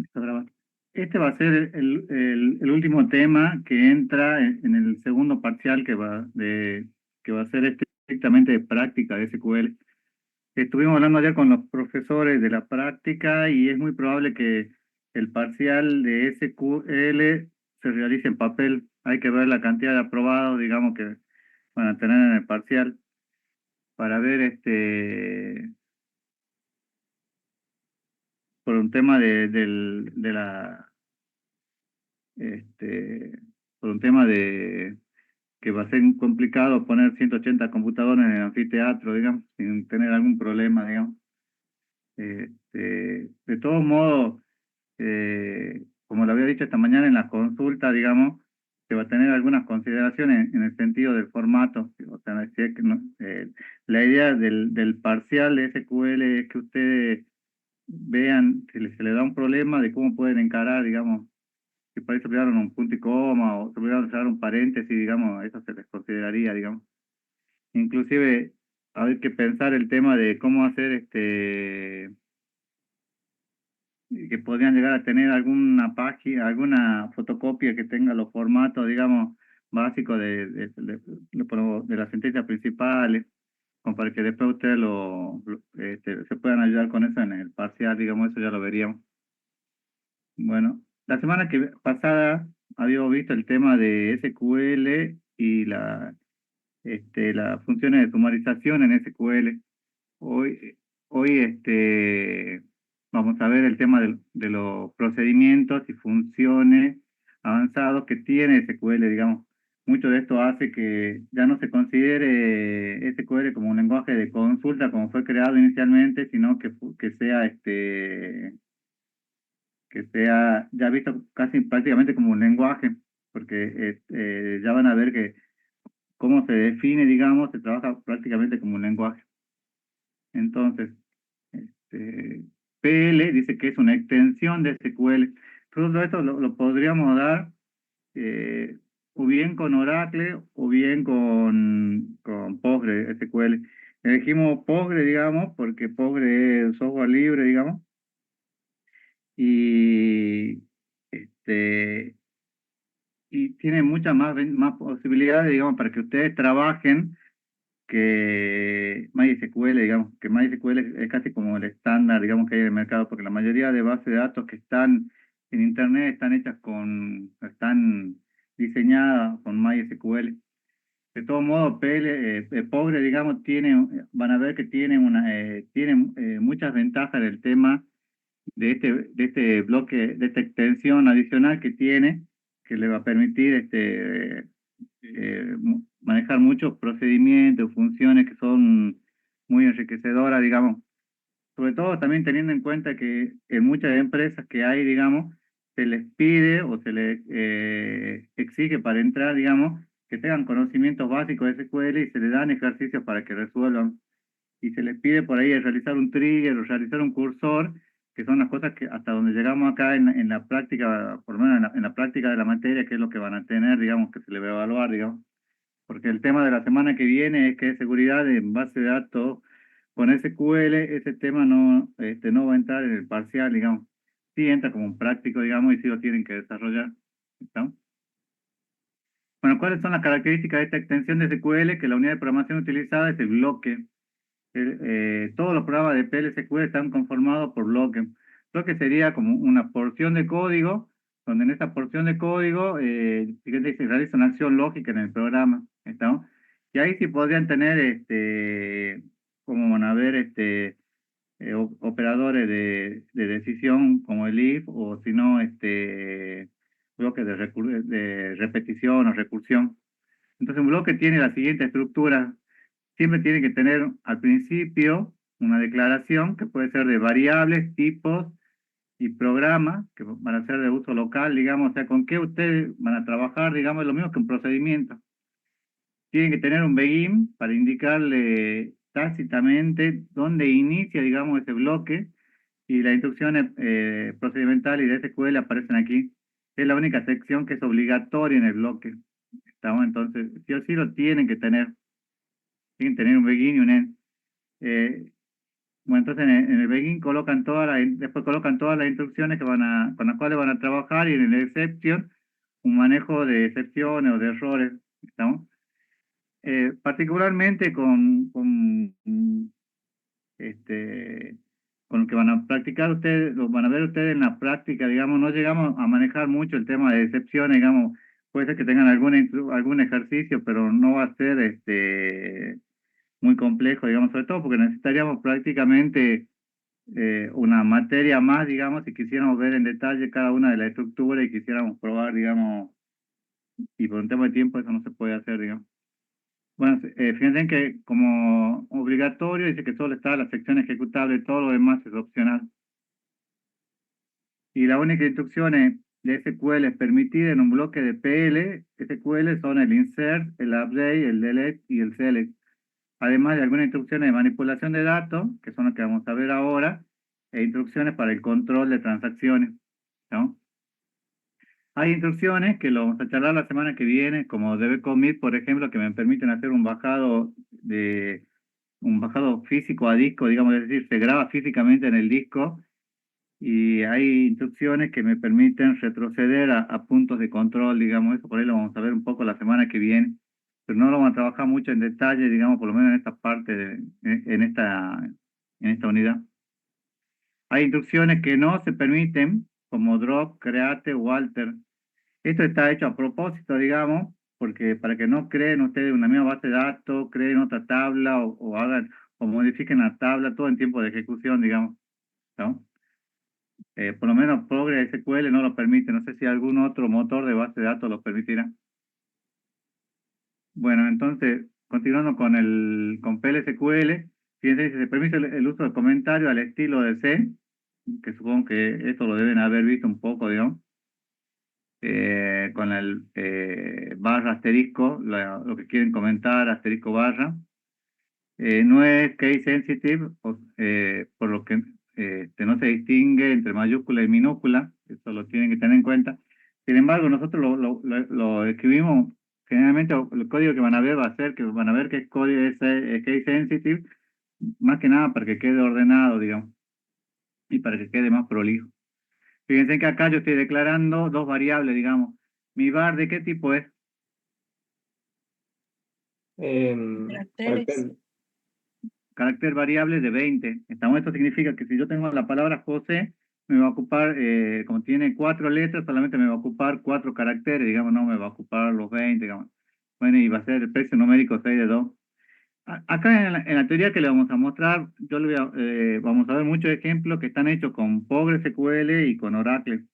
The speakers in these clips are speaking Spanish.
Está grabando. Este va a ser el último tema que entra en el segundo parcial que va a ser estrictamente de práctica de SQL. Estuvimos hablando ayer con los profesores de la práctica y es muy probable que el parcial de SQL se realice en papel. Hay que ver la cantidad de aprobados, digamos, que van a tener en el parcial para ver por un tema este, por un tema de que va a ser complicado poner 180 computadoras en el anfiteatro, digamos, sin tener algún problema, digamos. De todos modos, como lo había dicho esta mañana en la consulta, digamos, se va a tener algunas consideraciones en el sentido del formato. O sea, si es que la idea del parcial de SQL es que ustedes vean si se les da un problema de cómo pueden encarar, digamos, si por ahí se olvidaron un punto y coma o se olvidaron cerrar un paréntesis, digamos, eso se les consideraría, digamos. Inclusive, hay que pensar el tema de cómo hacer que podrían llegar a tener alguna página, alguna fotocopia que tenga los formatos, digamos, básicos de las sentencias principales, como para que después ustedes se puedan ayudar con eso en el parcial, digamos, eso ya lo veríamos. Bueno, la semana que pasada habíamos visto el tema de SQL y las funciones de sumarización en SQL. Hoy vamos a ver el tema de los procedimientos y funciones avanzados que tiene SQL, digamos. Mucho de esto hace que ya no se considere SQL como un lenguaje de consulta como fue creado inicialmente, sino que sea ya visto casi prácticamente como un lenguaje, porque ya van a ver que cómo se define, digamos, se trabaja prácticamente como un lenguaje. Entonces, este, PL dice que es una extensión de SQL. Todo esto lo podríamos dar eh, o bien con Oracle o bien con PostgreSQL. Elegimos Postgre, digamos, porque Postgre es software libre, digamos, y, este, y tiene muchas más posibilidades, digamos, para que ustedes trabajen que MySQL, digamos, que MySQL es casi como el estándar, digamos, que hay en el mercado, porque la mayoría de bases de datos que están en Internet están diseñadas con MySQL. De todo modo, Postgre, digamos, van a ver que tiene muchas ventajas del tema de este bloque, de esta extensión adicional que tiene, que le va a permitir manejar muchos procedimientos, funciones que son muy enriquecedoras, digamos. Sobre todo también teniendo en cuenta que en muchas empresas que hay, digamos, se les pide o se les exige para entrar, digamos, que tengan conocimientos básicos de SQL y se les dan ejercicios para que resuelvan y se les pide por ahí realizar un trigger o realizar un cursor, que son las cosas que hasta donde llegamos acá en la práctica, por lo menos en la práctica de la materia, que es lo que van a tener, digamos, que se les va a evaluar, digamos. Porque el tema de la semana que viene es que es seguridad en base de datos con SQL, ese tema no va a entrar en el parcial, digamos. Sí entra como un práctico, digamos, y sí lo tienen que desarrollar. ¿Está? Bueno, ¿cuáles son las características de esta extensión de SQL? Que la unidad de programación utilizada es el bloque. Todos los programas de PLSQL están conformados por bloques. Bloque sería como una porción de código, donde en esta porción de código fíjense, se realiza una acción lógica en el programa. ¿Está? Y ahí sí podrían tener, como van a ver, operadores de decisión como el if, o si no, bloques de repetición o recursión. Entonces, un bloque tiene la siguiente estructura. Siempre tiene que tener al principio una declaración que puede ser de variables, tipos y programas que van a ser de uso local, digamos, o sea, con qué ustedes van a trabajar, digamos, es lo mismo que un procedimiento. Tienen que tener un begin para indicarle tácitamente dónde inicia, digamos, ese bloque y las instrucciones procedimentales y de SQL aparecen aquí. Es la única sección que es obligatoria en el bloque. ¿Estamos? Entonces, sí o sí lo tienen que tener. Tienen que tener un begin y un end. Eh, Bueno, entonces en el begin colocan después colocan todas las instrucciones con las cuales van a trabajar y en el exception un manejo de excepciones o de errores, ¿estamos? Particularmente este, con lo que van a practicar ustedes, lo van a ver ustedes en la práctica, digamos, no llegamos a manejar mucho el tema de excepciones, digamos, puede ser que tengan algún ejercicio, pero no va a ser muy complejo, digamos, sobre todo porque necesitaríamos prácticamente una materia más, digamos, si quisiéramos ver en detalle cada una de las estructuras y quisiéramos probar, digamos, y por un tema de tiempo eso no se puede hacer, digamos. Bueno, fíjense que como obligatorio dice que solo está la sección ejecutable, todo lo demás es opcional. Y la única instrucción de SQL permitida en un bloque de PL, SQL son el insert, el update, el delete y el select. Además de algunas instrucciones de manipulación de datos, que son las que vamos a ver ahora, e instrucciones para el control de transacciones, ¿no? Hay instrucciones que lo vamos a charlar la semana que viene, como dbcommit, por ejemplo, que me permiten hacer un bajado físico a disco, digamos, es decir, se graba físicamente en el disco y hay instrucciones que me permiten retroceder a puntos de control, digamos, eso por ahí lo vamos a ver un poco la semana que viene, pero no lo vamos a trabajar mucho en detalle, digamos, por lo menos en esta parte, en esta unidad. Hay instrucciones que no se permiten, como drop, create o alter. Esto está hecho a propósito, digamos, porque para que no creen ustedes una misma base de datos, creen otra tabla o hagan o modifiquen la tabla todo en tiempo de ejecución, digamos, ¿no? Por lo menos PostgreSQL no lo permite, no sé si algún otro motor de base de datos lo permitirá. Bueno, entonces, continuando con PLSQL, fíjense si se permite el uso de comentarios al estilo de C, que supongo que esto lo deben haber visto un poco, digamos, con el barra asterisco, lo que quieren comentar, asterisco barra. No es case sensitive, por lo que no se distingue entre mayúscula y minúscula, eso lo tienen que tener en cuenta. Sin embargo, nosotros lo escribimos, generalmente el código que van a ver va a ser que van a ver que el código es case sensitive, más que nada para que quede ordenado, digamos, y para que quede más prolijo. Fíjense que acá yo estoy declarando dos variables, digamos. Mi var, ¿de qué tipo es? Caracteres. Carácter variable de 20. Esto significa que si yo tengo la palabra José, me va a ocupar, como tiene 4 letras, solamente me va a ocupar 4 caracteres, digamos, no me va a ocupar los 20, digamos. Bueno, y va a ser el precio numérico 6 de 2. Acá en la teoría que le vamos a mostrar, vamos a ver muchos ejemplos que están hechos con PostgreSQL y con Oracle.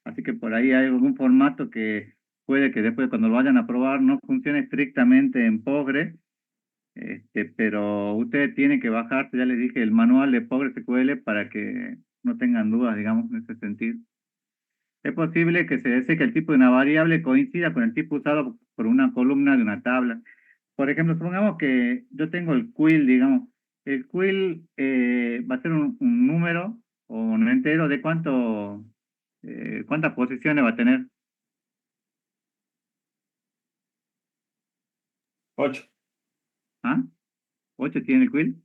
Así que por ahí hay algún formato que puede que después cuando lo vayan a probar no funcione estrictamente en Postgre, pero ustedes tienen que bajarse, ya les dije, el manual de PostgreSQL para que no tengan dudas, digamos, en ese sentido. Es posible que se desee que el tipo de una variable coincida con el tipo usado por una columna de una tabla. Por ejemplo, supongamos que yo tengo el quill, digamos. El quill va a ser un número o un entero de cuántas posiciones va a tener. 8. ¿Ah? ¿8 tiene el quill?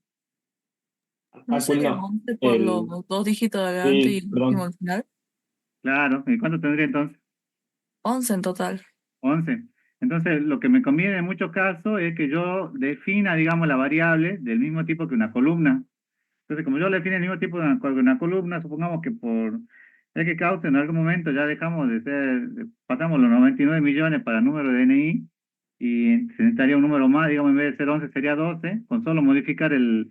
Ah, ¿No cool, sería no. 11 por los dos dígitos de adelante y Sí, el último perdón. al final? Claro. ¿Y cuánto tendría entonces? 11 en total. 11. Entonces, lo que me conviene en muchos casos es que yo defina, digamos, la variable del mismo tipo que una columna. Entonces, como yo le define el mismo tipo de una columna, supongamos que por X causa en algún momento ya dejamos de pasamos los 99 millones para el número de DNI y se necesitaría un número más, digamos, en vez de ser 11 sería 12, con solo modificar el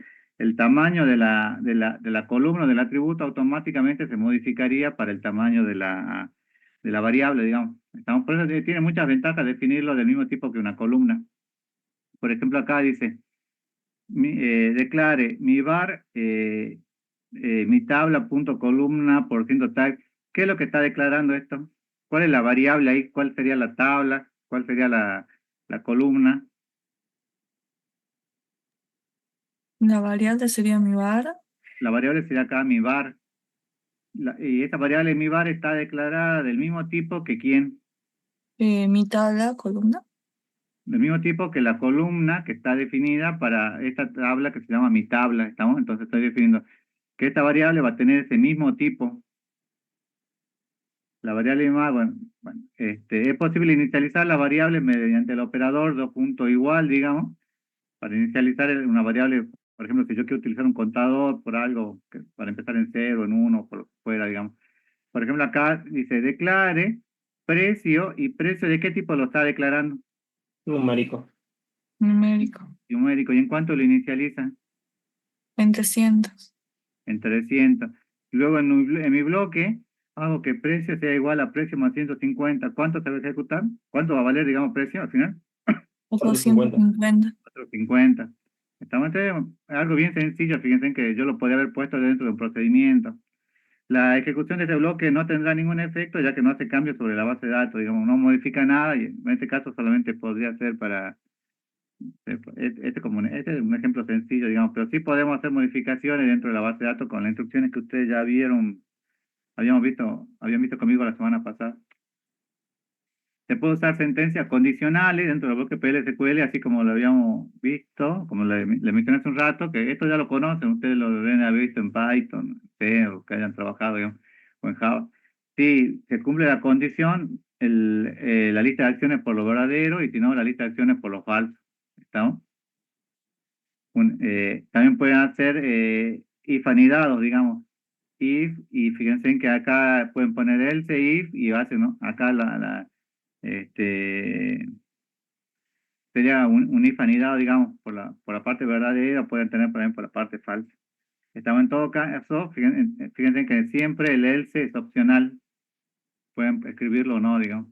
tamaño de la columna del atributo, automáticamente se modificaría para el tamaño de la variable, digamos. Por eso tiene muchas ventajas definirlo del mismo tipo que una columna. Por ejemplo, acá dice declare mi var, mi tabla punto columna por ciento type. ¿Qué es lo que está declarando esto? ¿Cuál es la variable ahí? ¿Cuál sería la tabla? ¿Cuál sería la columna? La variable sería mi var. La variable sería acá mi var. Y esta variable mi var está declarada del mismo tipo que quién. Mi tabla, columna. del mismo tipo que la columna que está definida para esta tabla que se llama mi tabla, ¿estamos? Entonces estoy definiendo que esta variable va a tener ese mismo tipo. La variable más, bueno, es posible inicializar la variable mediante el operador dos puntos igual, digamos, para inicializar una variable, por ejemplo, si yo quiero utilizar un contador por algo, para empezar en 0, en 1, por lo que fuera, digamos. Por ejemplo, acá dice declare precio, y precio ¿de qué tipo lo está declarando? Numérico. Numérico. Numérico. ¿Y en cuánto lo inicializa? En 300. En 300. Y luego en mi bloque hago que precio sea igual a precio más 150. ¿Cuánto se va a ejecutar? ¿Cuánto va a valer, digamos, precio al final? 450. 450. 450. Estamos algo bien sencillo, fíjense que yo lo podría haber puesto dentro de un procedimiento. La ejecución de este bloque no tendrá ningún efecto ya que no hace cambios sobre la base de datos, digamos, no modifica nada y en este caso solamente podría ser para, este es un ejemplo sencillo, digamos, pero sí podemos hacer modificaciones dentro de la base de datos con las instrucciones que ustedes ya vieron, habían visto conmigo la semana pasada. Se puede usar sentencias condicionales dentro del bloque PL/SQL, así como lo habíamos visto, como le mencioné hace un rato, que esto ya lo conocen, ustedes lo deben haber visto en Python, C, o que hayan trabajado, digamos, o en Java. Si se cumple la condición, la lista de acciones por lo verdadero, y si no, la lista de acciones por lo falso. ¿Estamos? También pueden hacer if anidados, digamos. If, y fíjense en que acá pueden poner else, if, y hacen, ¿no? Acá este, sería un if anidado, digamos, por la parte verdadera, pueden tener también por la parte falsa. Estamos en todo caso, fíjense que siempre el else es opcional, pueden escribirlo o no, digamos.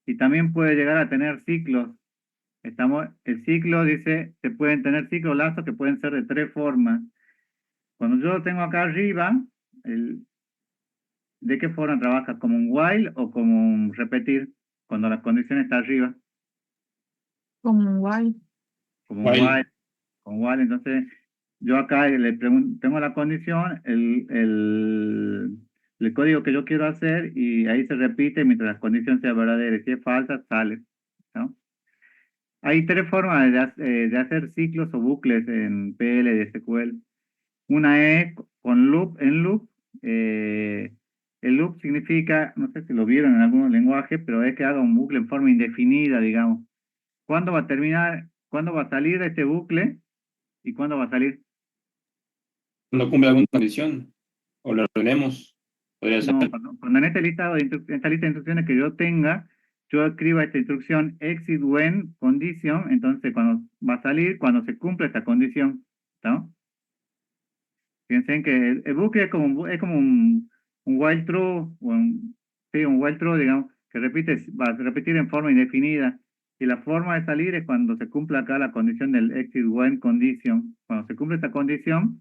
Y también puede llegar a tener ciclos. El ciclo dice, se pueden tener ciclos lazos que pueden ser de tres formas. Cuando yo lo tengo acá arriba, ¿de qué forma trabaja? ¿Como un while o como un repetir? Cuando la condición está arriba, Como un while. como un While. while. Con while, entonces yo acá tengo la condición, el código que yo quiero hacer, y ahí se repite mientras la condición sea verdadera. Y si es falsa, sale, ¿no? Hay tres formas de hacer ciclos o bucles en PL de SQL. Una es con loop en loop. eh, el loop significa, no sé si lo vieron en algún lenguaje, pero es que haga un bucle en forma indefinida, digamos. ¿Cuándo va a terminar? ¿Cuándo va a salir este bucle? ¿Y cuándo va a salir? No cumple alguna condición. O lo ordenemos. Podría ser. No, cuando en este listado esta lista de instrucciones que yo tenga, yo escriba esta instrucción exit when condition, entonces cuando va a salir, cuando se cumple esta condición, ¿no? Fíjense en que el bucle es como un while true, sí, un while true, digamos, que va a repetir en forma indefinida. Y la forma de salir es cuando se cumple acá la condición del exit when condition. Cuando se cumple esta condición,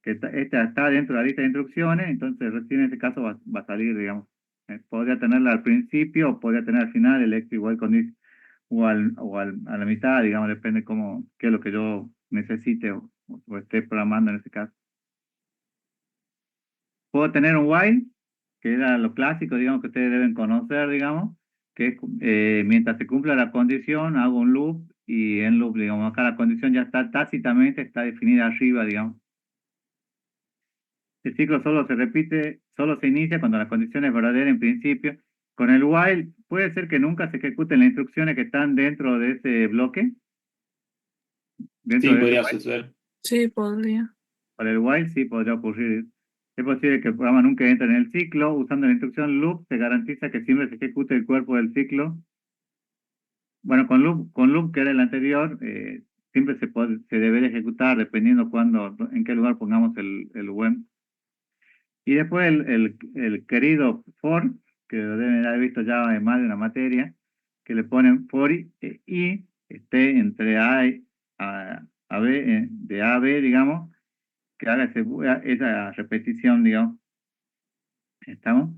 que esta está dentro de la lista de instrucciones, entonces recién en este caso va a salir, digamos. Podría tenerla al principio o podría tener al final el exit when condition, a la mitad, digamos, depende qué es lo que yo necesite o esté programando en este caso. Puedo tener un while, que era lo clásico, digamos, que ustedes deben conocer, digamos, que es, mientras se cumpla la condición, hago un loop, y en loop, digamos, acá la condición ya está tácitamente, está definida arriba, digamos. El ciclo solo se inicia cuando la condición es verdadera en principio. Con el while, puede ser que nunca se ejecuten las instrucciones que están dentro de ese bloque, dentro Sí, de ese podría while. suceder. Sí, podría. Para el while sí podría ocurrir. Es posible que el programa nunca entre en el ciclo. Usando la instrucción loop, se garantiza que siempre se ejecute el cuerpo del ciclo. Bueno, con loop que era el anterior, siempre se debe de ejecutar dependiendo en qué lugar pongamos el when. Y después el querido for, que lo deben haber visto ya en más de una materia, que le ponen for y esté entre a B, de A a B, digamos, que haga esa repetición, digamos. ¿Estamos?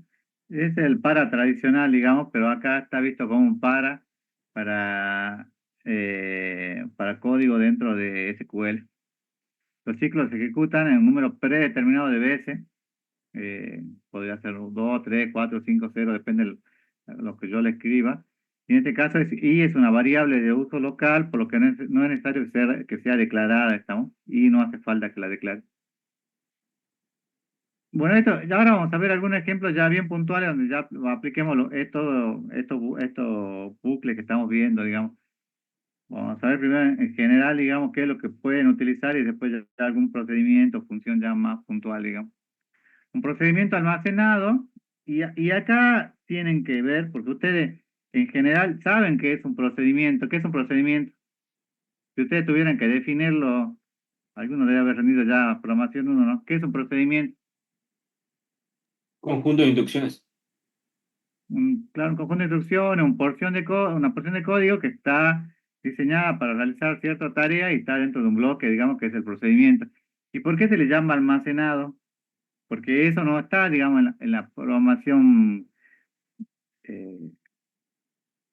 Es el para tradicional, digamos, pero acá está visto como un para código dentro de SQL. Los ciclos se ejecutan en un número predeterminado de veces. Podría ser 2, 3, 4, 5, 0, depende de lo que yo le escriba. Y en este caso i es una variable de uso local, por lo que no es necesario que sea declarada, ¿estamos? Y no hace falta que la declare. Bueno, y ahora vamos a ver algunos ejemplos ya bien puntuales donde ya apliquemos estos bucles que estamos viendo, digamos. Vamos a ver primero en general, digamos, qué es lo que pueden utilizar y después ya algún procedimiento, función ya más puntual, digamos. Un procedimiento almacenado, y acá tienen que ver, porque ustedes en general saben qué es un procedimiento. ¿Qué es un procedimiento? Si ustedes tuvieran que definirlo, alguno debe haber rendido ya programación 1, ¿no? ¿Qué es un procedimiento? Conjunto de instrucciones. Claro, un conjunto de instrucciones, una porción de código que está diseñada para realizar cierta tarea y está dentro de un bloque, digamos, que es el procedimiento. ¿Y por qué se le llama almacenado? Porque eso no está, digamos, en la programación, eh,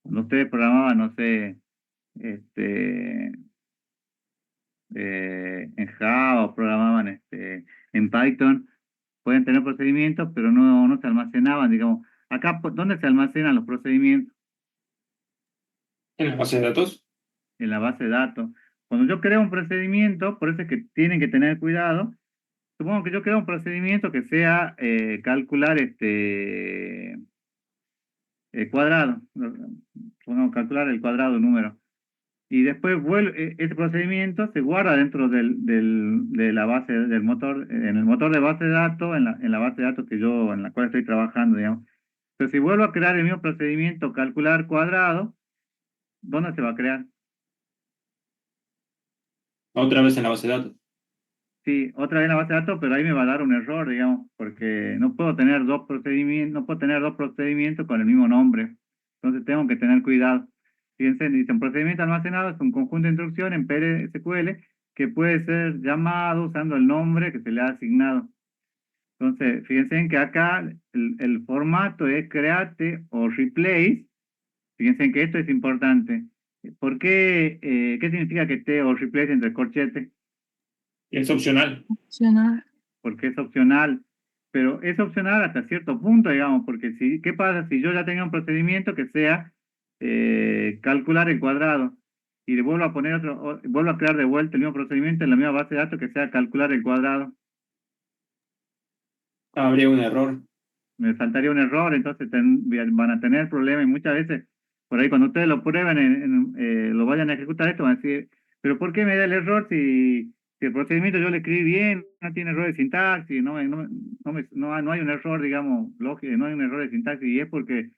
cuando ustedes programaban, no sé, este, en Java o programaban en Python, pueden tener procedimientos, pero no se almacenaban, digamos. Acá, ¿dónde se almacenan los procedimientos? En la base de datos. En la base de datos. Cuando yo creo un procedimiento, por eso es que tienen que tener cuidado. Supongo que yo creo un procedimiento que sea calcular cuadrado. Supongamos calcular el cuadrado número. Y después ese procedimiento se guarda dentro de la base del motor, en el motor de base de datos, en la base de datos en la cual estoy trabajando, digamos. Entonces, si vuelvo a crear el mismo procedimiento, calcular cuadrado, ¿dónde se va a crear? Otra vez en la base de datos. Sí, otra vez en la base de datos, pero ahí me va a dar un error, digamos, porque no puedo tener dos procedimientos, no puedo tener dos procedimientos con el mismo nombre. Entonces tengo que tener cuidado. Fíjense, dice, un procedimiento almacenado es un conjunto de instrucciones en PLSQL que puede ser llamado usando el nombre que se le ha asignado. Entonces, fíjense en que acá el formato es create o replace. Fíjense en que esto es importante. ¿Por qué? ¿Qué significa que esté o replace entre corchetes? Es opcional. Opcional. Porque es opcional, pero es opcional hasta cierto punto, digamos, porque ¿qué pasa si yo ya tengo un procedimiento que sea calcular el cuadrado y le vuelvo a poner vuelvo a crear de vuelta el mismo procedimiento en la misma base de datos que sea calcular el cuadrado? Habría un error. Me faltaría un error, entonces van a tener problemas y muchas veces, por ahí cuando ustedes lo prueben, lo vayan a ejecutar esto, van a decir, pero ¿por qué me da el error si el procedimiento yo le escribí bien, no tiene error de sintaxis, no hay un error, digamos, lógico, no hay un error de sintaxis, y es porque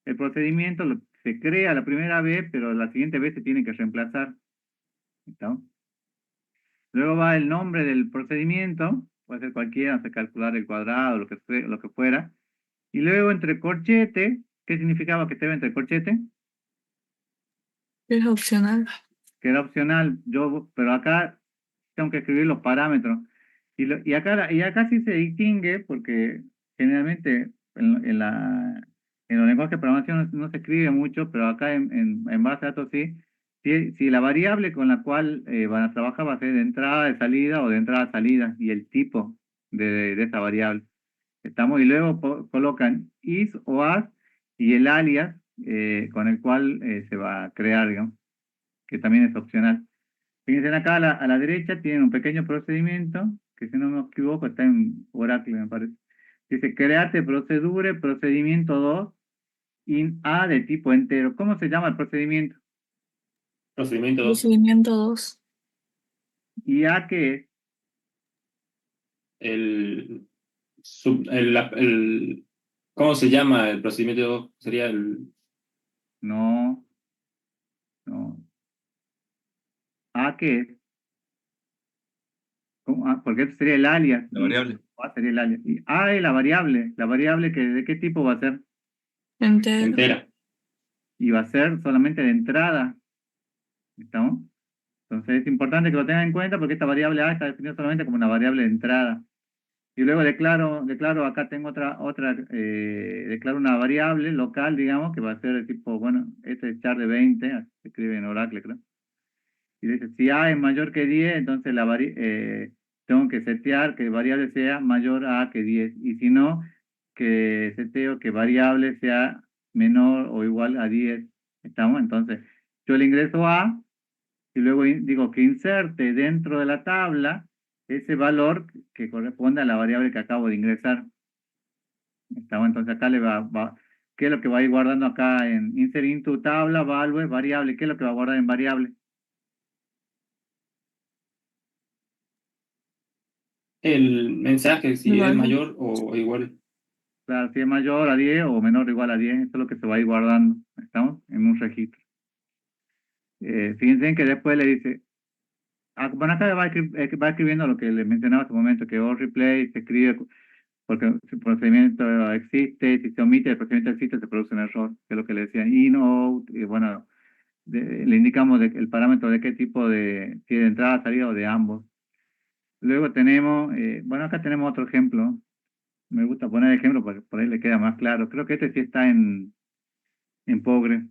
el procedimiento se crea la primera vez, pero la siguiente vez se tiene que reemplazar. ¿Está? Luego va el nombre del procedimiento, puede ser cualquiera, no sé, calcular el cuadrado, lo que fuera. Y luego entre corchete, ¿qué significaba que estaba entre corchete? Es opcional. Que era opcional, pero acá tengo que escribir los parámetros. Y acá sí se distingue, porque generalmente en los lenguajes de programación no se escribe mucho, pero acá en base de datos sí. Si la variable con la cual van a trabajar va a ser de entrada, de salida o de entrada a salida, y el tipo de esa variable. Y luego colocan is o as y el alias con el cual se va a crear, digamos, que también es opcional. Fíjense acá a la derecha tienen un pequeño procedimiento, que si no me equivoco está en Oracle, me parece. Dice, create procedure, procedimiento 2 in A de tipo entero. ¿Cómo se llama el procedimiento? Procedimiento 2. Procedimiento 2. ¿Y A qué es? El, ¿cómo se llama el procedimiento 2? Sería el... No, no. ¿A qué es? Porque esto sería el alias. La variable. A sería el alias. Y A es la variable. ¿La variable de qué tipo va a ser? Entero. Entera. Y va a ser solamente de entrada. ¿Estamos? Entonces es importante que lo tengan en cuenta porque esta variable A está definida solamente como una variable de entrada. Y luego declaro acá tengo declaro una variable local, digamos, que va a ser de tipo, bueno, este es char de 20, así se escribe en Oracle, creo. Y dice, si A es mayor que 10, entonces tengo que setear que variable sea mayor a que 10. Y si no, que seteo que variable sea menor o igual a 10. ¿Estamos? Entonces, yo le ingreso A y luego digo que inserte dentro de la tabla ese valor que corresponde a la variable que acabo de ingresar. ¿Estamos? Entonces acá ¿qué es lo que va a ir guardando acá en insert into tabla, value, variable? ¿Qué es lo que va a guardar en variable? El mensaje, si es Vale. mayor o igual. Claro, si es mayor a 10 o menor o igual a 10, eso es lo que se va a ir guardando. ¿Estamos? En un registro. Fíjense que después le dice, bueno, acá va escribiendo lo que le mencionaba hace un momento, que all replay se escribe porque si el procedimiento existe, si se omite el procedimiento existe, se produce un error, que es lo que le decía, in, out, y bueno, le indicamos el parámetro de qué tipo si de entrada, salida o de ambos. Luego tenemos, bueno, acá tenemos otro ejemplo, me gusta poner ejemplo porque por ahí le queda más claro, creo que este sí está en Postgre.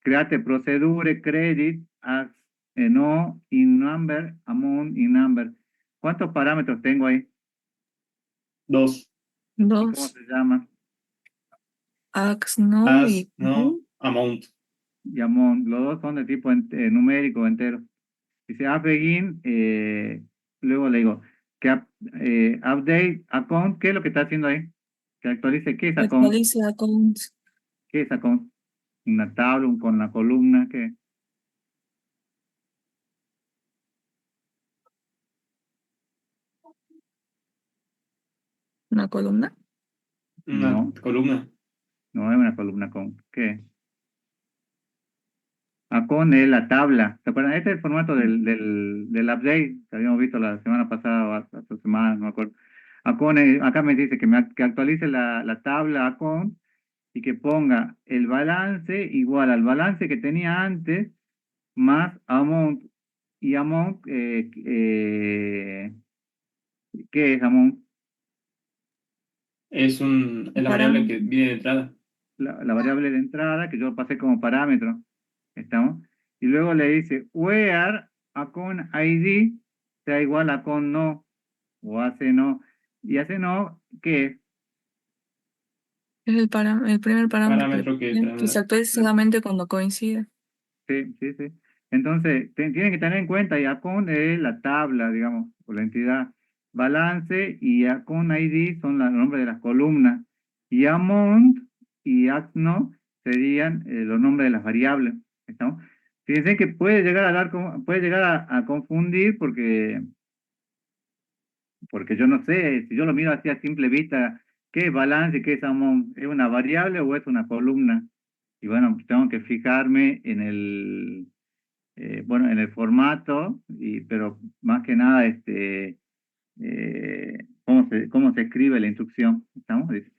Create procedure, credit, as, no, in number, amount, in number. ¿Cuántos parámetros tengo ahí? 2. ¿Y cómo 2. se llama? Ax, no As, y no, amount. Y amount. Los dos son de tipo numérico entero. Dice app begin, luego le digo que update account, ¿qué es lo que está haciendo ahí? Que actualice, ¿qué es account? actualice accounts. ¿Qué es account? Una tabla, con la columna, ¿qué? Una columna. Una No, columna. no es una columna con, ¿qué? Account es la tabla. ¿Se acuerdan? Este es el formato del update que habíamos visto la semana pasada, o hace 2 semanas, no me acuerdo. Account acá me dice que actualice la tabla account y que ponga el balance igual al balance que tenía antes más amount. Y amount, ¿qué es amount? Es la variable que Parámetro. viene de entrada. La variable de entrada que yo pasé como parámetro. ¿Estamos? Y luego le dice where account ID sea igual a con no o hace no. Y hace no, ¿qué es? Es el primer parámetro que le Parámetro que pone, que se tenemos. actualiza solamente cuando coincide. Sí, sí, sí. Entonces, tienen que tener en cuenta, y account es la tabla, digamos, o la entidad. Balance y account ID son los nombres de las columnas. Y amount y no serían los nombres de las variables. ¿Estamos? Fíjense que puede llegar a confundir porque yo no sé, si yo lo miro así a simple vista, ¿qué es balance y qué es amount? ¿Es una variable o es una columna? Y bueno, pues tengo que fijarme bueno, en el formato, pero más que nada, cómo se escribe la instrucción. ¿Estamos? Dice,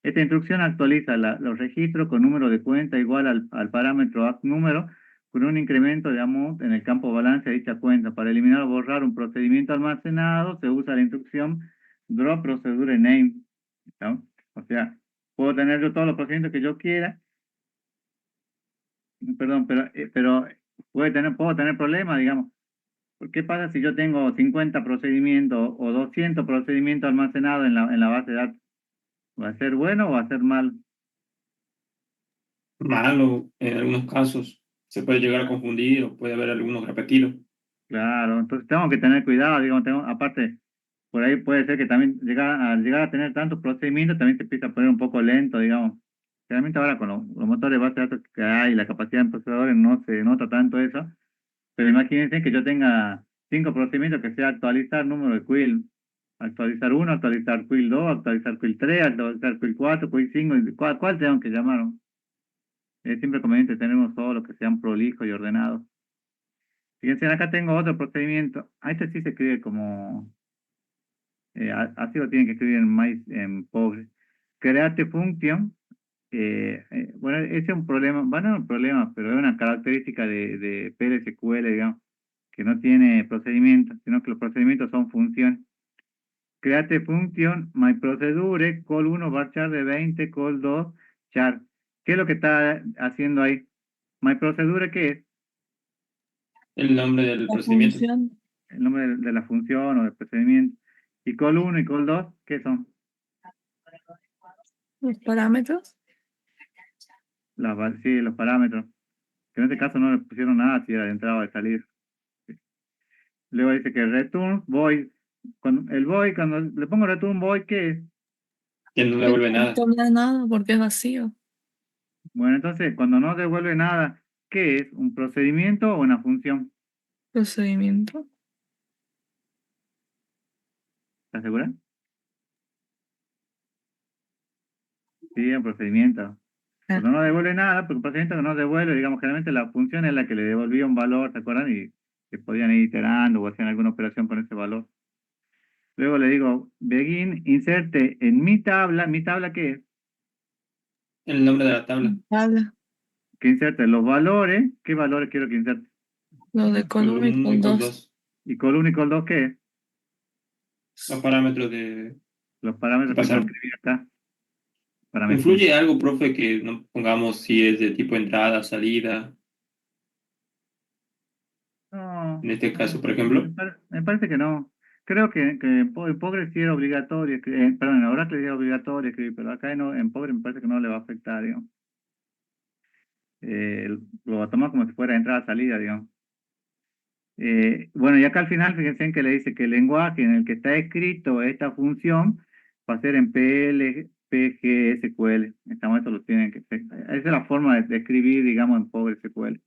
esta instrucción actualiza los registros con número de cuenta igual al parámetro número con un incremento de amount en el campo balance de dicha cuenta. Para eliminar o borrar un procedimiento almacenado, se usa la instrucción drop procedure name. ¿Estamos? O sea, puedo tener yo todos los procedimientos que yo quiera, perdón, pero puedo tener problemas, digamos. ¿Qué pasa si yo tengo 50 procedimientos o 200 procedimientos almacenados en la base de datos? ¿Va a ser bueno o va a ser malo? Malo en algunos casos. Se puede llegar a confundir o puede haber algunos repetidos. Claro, entonces tengo que tener cuidado, digamos, aparte, por ahí puede ser que también al llegar a tener tantos procedimientos también se empieza a poner un poco lento, digamos. Realmente ahora con los motores de base de datos que hay, la capacidad de procesadores no se nota tanto eso, pero imagínense que yo tenga 5 procedimientos que sea actualizar número de quill, actualizar uno, actualizar quill 2, actualizar quill 3, actualizar quill 4, quill 5, ¿cuál tengo que llamar? Es siempre conveniente tener uno solo que sean prolijos y ordenados. Fíjense, acá tengo otro procedimiento. A este sí se escribe como, así lo tienen que escribir en Postgre. Create function. Bueno, ese es un problema, bueno, no es un problema, pero es una característica de PLSQL, digamos, que no tiene procedimientos, sino que los procedimientos son funciones. Create function, my procedure, call 1, varchar de 20, call 2, char. ¿Qué es lo que está haciendo ahí? My procedure, ¿qué es? El nombre del La procedimiento. función. El nombre de la función o del procedimiento. Y call 1 y call 2, ¿qué son? Los parámetros. Sí, los parámetros. que en este caso no le pusieron nada si era de entrada o de salida. Luego dice que return void. Cuando le pongo return void, ¿qué es? Que no Que devuelve no nada. toma nada porque es vacío. Bueno, entonces, cuando no devuelve nada, ¿qué es? ¿Un procedimiento o una función? Procedimiento. ¿Estás segura? Sí, un procedimiento. Ah, Cuando no devuelve nada, porque un procedimiento que no devuelve, digamos, generalmente la función es la que le devolvía un valor, ¿se acuerdan? Y que podían ir iterando o hacían alguna operación con ese valor. Luego le digo, begin, inserte en ¿mi tabla qué es? El nombre de la tabla. tabla. Que inserte los valores, ¿qué valores quiero que inserte? Lo de columna y Column con equal 2. 2. Y column y col 2, ¿qué es? Los parámetros de Los parámetros que tengo pasar. que escribir acá para mi función. ¿Influye algo, profe, que no pongamos si es de tipo entrada, salida? No, En este no, caso, por ejemplo. me parece que no. Creo que en Postgres sí era obligatorio, perdón, en Oracle sí era obligatorio escribir, pero acá no, en Postgres me parece que no le va a afectar, digamos. Lo va a tomar como si fuera entrada-salida, digamos. Bueno, y acá al final, fíjense en que le dice que el lenguaje en el que está escrito esta función va a ser en PL, PG, SQL. Eso lo tienen que hacer. Esa es la forma de escribir, digamos, en PostgreSQL.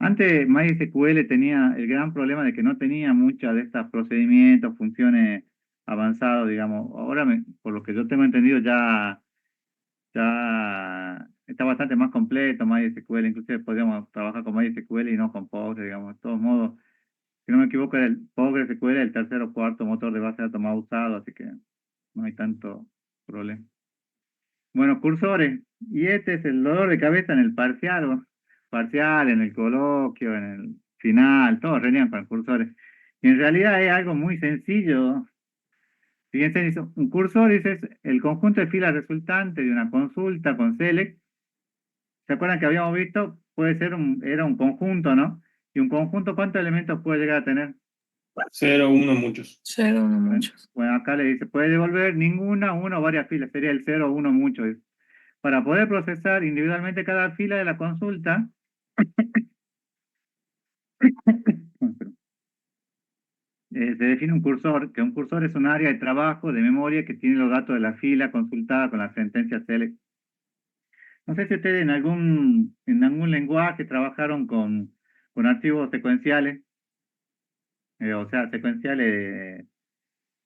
Antes MySQL tenía el gran problema de que no tenía muchas de estos procedimientos, funciones avanzados, digamos. Ahora, por lo que yo tengo entendido, ya está bastante más completo MySQL. Inclusive podríamos trabajar con MySQL y no con Postgres, digamos. De todos modos, si no me equivoco, el PostgreSQL es el tercer o cuarto motor de base de datos más usado, así que no hay tanto problema. Bueno, cursores. Y este es el dolor de cabeza en el parcial, parcial, en el coloquio, en el final, todos renían con cursores. Y en realidad es algo muy sencillo. Fíjense, dice, un cursor dice, es el conjunto de filas resultante de una consulta con select. ¿Se acuerdan que habíamos visto? Puede ser era un conjunto, ¿no? Y un conjunto, ¿cuántos elementos puede llegar a tener? 0, 1, muchos. 0, no Bueno, muchos. bueno, acá le dice, puede devolver ninguna, una o varias filas. Sería el 0, 1, mucho. Para poder procesar individualmente cada fila de la consulta, se define un cursor, que un cursor es un área de trabajo de memoria que tiene los datos de la fila consultada con la sentencia select. No sé si ustedes en algún lenguaje trabajaron con archivos secuenciales, o sea, secuenciales,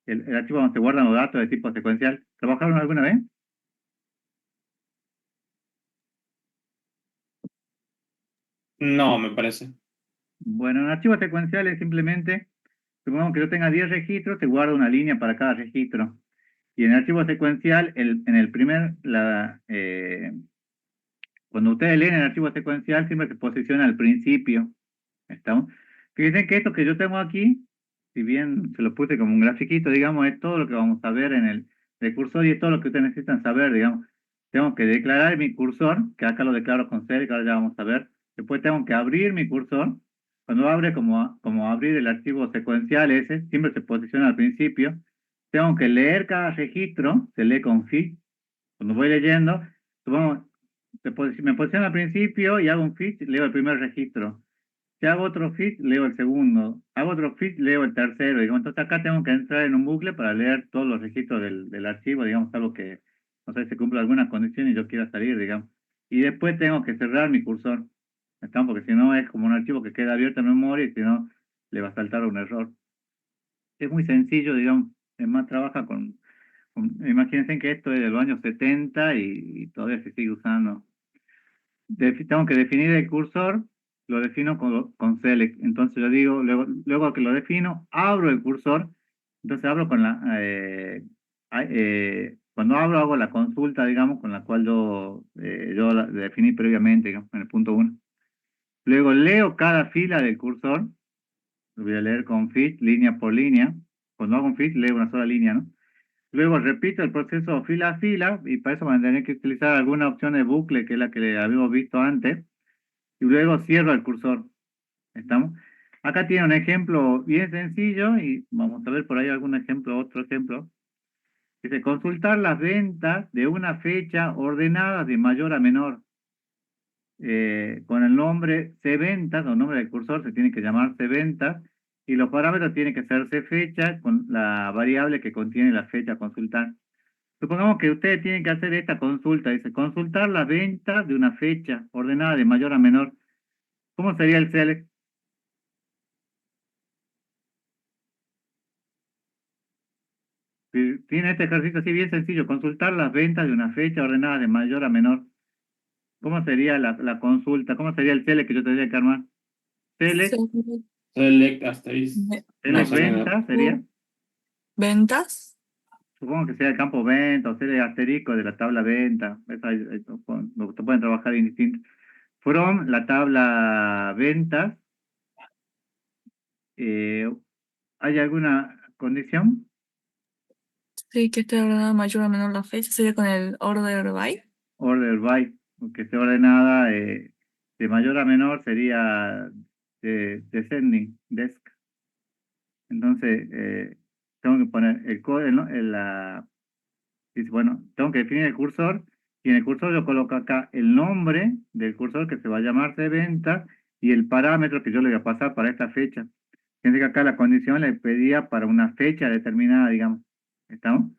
el archivo donde se guardan los datos de tipo secuencial. ¿Trabajaron alguna vez? No, me parece. Bueno, en archivos secuenciales simplemente, supongamos que yo tenga 10 registros, se guarda una línea para cada registro. Y en el archivo secuencial, en el primer, cuando ustedes leen el archivo secuencial, siempre se posiciona al principio. ¿Estamos? Fíjense que esto que yo tengo aquí, si bien se lo puse como un grafiquito, digamos, es todo lo que vamos a ver en el cursor y es todo lo que ustedes necesitan saber, digamos. Tengo que declarar mi cursor, que acá lo declaro con C, que ahora ya vamos a ver. Después tengo que abrir mi cursor. Cuando abre, como abrir el archivo secuencial ese, siempre se posiciona al principio. Tengo que leer cada registro, se lee con fit. Cuando voy leyendo, supongamos, me posiciono al principio y hago un fit, leo el primer registro. Si hago otro fit, leo el segundo. Hago otro fit, leo el tercero. Digamos, entonces acá tengo que entrar en un bucle para leer todos los registros del archivo, digamos, algo que, no sé, se cumple alguna condición y yo quiera salir, digamos. Y después tengo que cerrar mi cursor. ¿Está? Porque si no es como un archivo que queda abierto en memoria y si no, le va a saltar un error. Es muy sencillo, digamos. Es más, trabaja imagínense que esto es de los años 70 y todavía se sigue usando. Tengo que definir el cursor, lo defino con select. Entonces yo digo, luego que lo defino, abro el cursor. Entonces abro cuando abro hago la consulta, digamos, con la cual yo la definí previamente, digamos, en el punto 1. Luego leo cada fila del cursor, lo voy a leer con fit, línea por línea. Cuando hago un fit, leo una sola línea, ¿no? Luego repito el proceso fila a fila, y para eso van a tener que utilizar alguna opción de bucle, que es la que habíamos visto antes, y luego cierro el cursor. ¿Estamos? Acá tiene un ejemplo bien sencillo, y vamos a ver por ahí algún ejemplo, otro ejemplo. Dice, consultar las ventas de una fecha ordenada de mayor a menor. con el nombre cventas, o nombre del cursor, se tiene que llamar cventas, y los parámetros tienen que ser cfecha con la variable que contiene la fecha a consultar. Supongamos que ustedes tienen que hacer esta consulta, dice, consultar la venta de una fecha ordenada de mayor a menor. ¿Cómo sería el select? Tiene este ejercicio así bien sencillo, consultar las ventas de una fecha ordenada de mayor a menor. ¿Cómo sería la consulta? ¿Cómo sería el select que yo tendría que armar? Select, Select asterisco. Ve- No, select o sea, venta sería, Ventas. supongo que sea el campo venta o select asterisco de la tabla venta. Eso lo pueden trabajar indistinto. From la tabla ventas, eh, ¿hay alguna condición? Sí, que esté ordenada mayor o menor la fecha. Sería con el order by. Order by, que esté ordenada de mayor a menor sería descending, desk. Entonces, tengo que poner el código, dice, bueno, tengo que definir el cursor, y en el cursor yo coloco acá el nombre del cursor que se va a llamar de venta y el parámetro que yo le voy a pasar para esta fecha. Fíjense que acá la condición le pedía para una fecha determinada, digamos. ¿Estamos?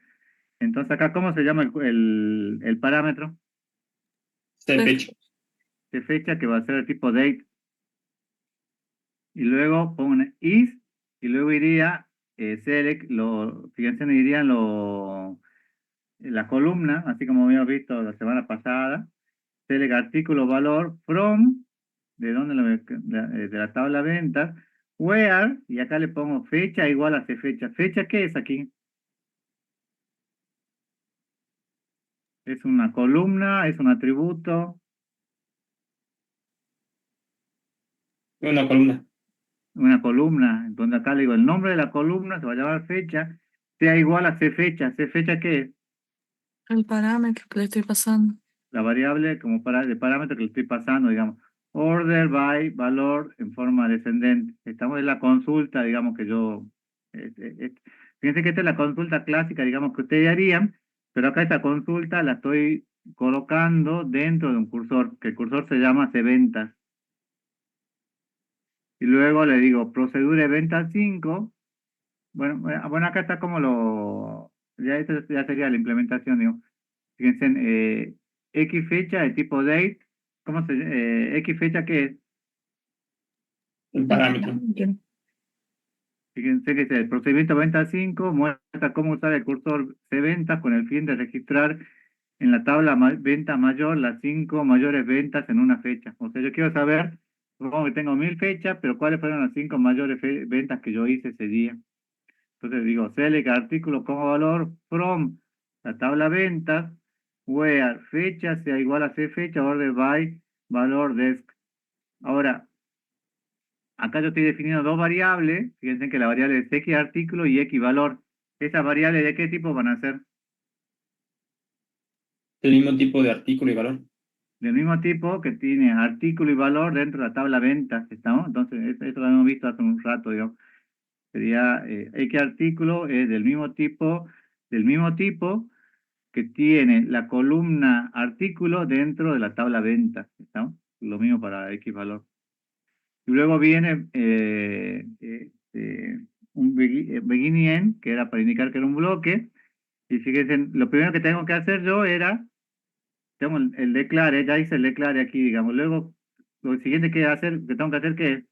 Entonces acá, ¿cómo se llama el parámetro? fecha. De fecha que va a ser el tipo date. Y luego pongo un is, y luego iría select, fíjense, irían la columna, así como habíamos visto la semana pasada, select artículo valor from, de la tabla ventas, where, y acá le pongo fecha igual a fecha. ¿Fecha qué es aquí? ¿Es una columna? ¿Es un atributo? Una columna. Una columna. Entonces acá le digo el nombre de la columna, se va a llamar fecha, sea igual a fecha. ¿Fecha qué es? El parámetro que le estoy pasando. La variable como de parámetro que le estoy pasando, digamos. Order by valor en forma descendente. Estamos en la consulta, digamos que yo... fíjense que esta es la consulta clásica, digamos, que ustedes harían, pero acá esta consulta la estoy colocando dentro de un cursor, que el cursor se llama cventas. Y luego le digo procedura de venta 5. Bueno, acá está como ya esto ya sería la implementación, digo. Fíjense, X fecha de tipo date, X fecha qué es? El El parámetro. parámetro. Fíjense que el procedimiento venta 5 muestra cómo usar el cursor cventas con el fin de registrar en la tabla venta mayor las 5 mayores ventas en una fecha. O sea, yo quiero saber, supongo que tengo 1000 fechas, pero cuáles fueron las 5 mayores ventas que yo hice ese día. Entonces digo, select artículo como valor from la tabla ventas, where fecha sea igual a fecha, order by valor desk. Ahora, acá yo estoy definiendo dos variables. Fíjense que la variable es x artículo y x valor. ¿Esas variables de qué tipo van a ser? El mismo tipo de artículo y valor. Del mismo tipo que tiene artículo y valor dentro de la tabla ventas. ¿Estamos? Entonces, eso lo hemos visto hace un rato, digamos. Sería x artículo es del mismo tipo que tiene la columna artículo dentro de la tabla venta. ¿Estamos? Lo mismo para X valor. Y luego viene un beginning end, que era para indicar que era un bloque. Y fíjense, lo primero que tengo que hacer yo era, tengo el declare, ya hice el declare aquí, digamos. Luego, lo siguiente que tengo que hacer, que es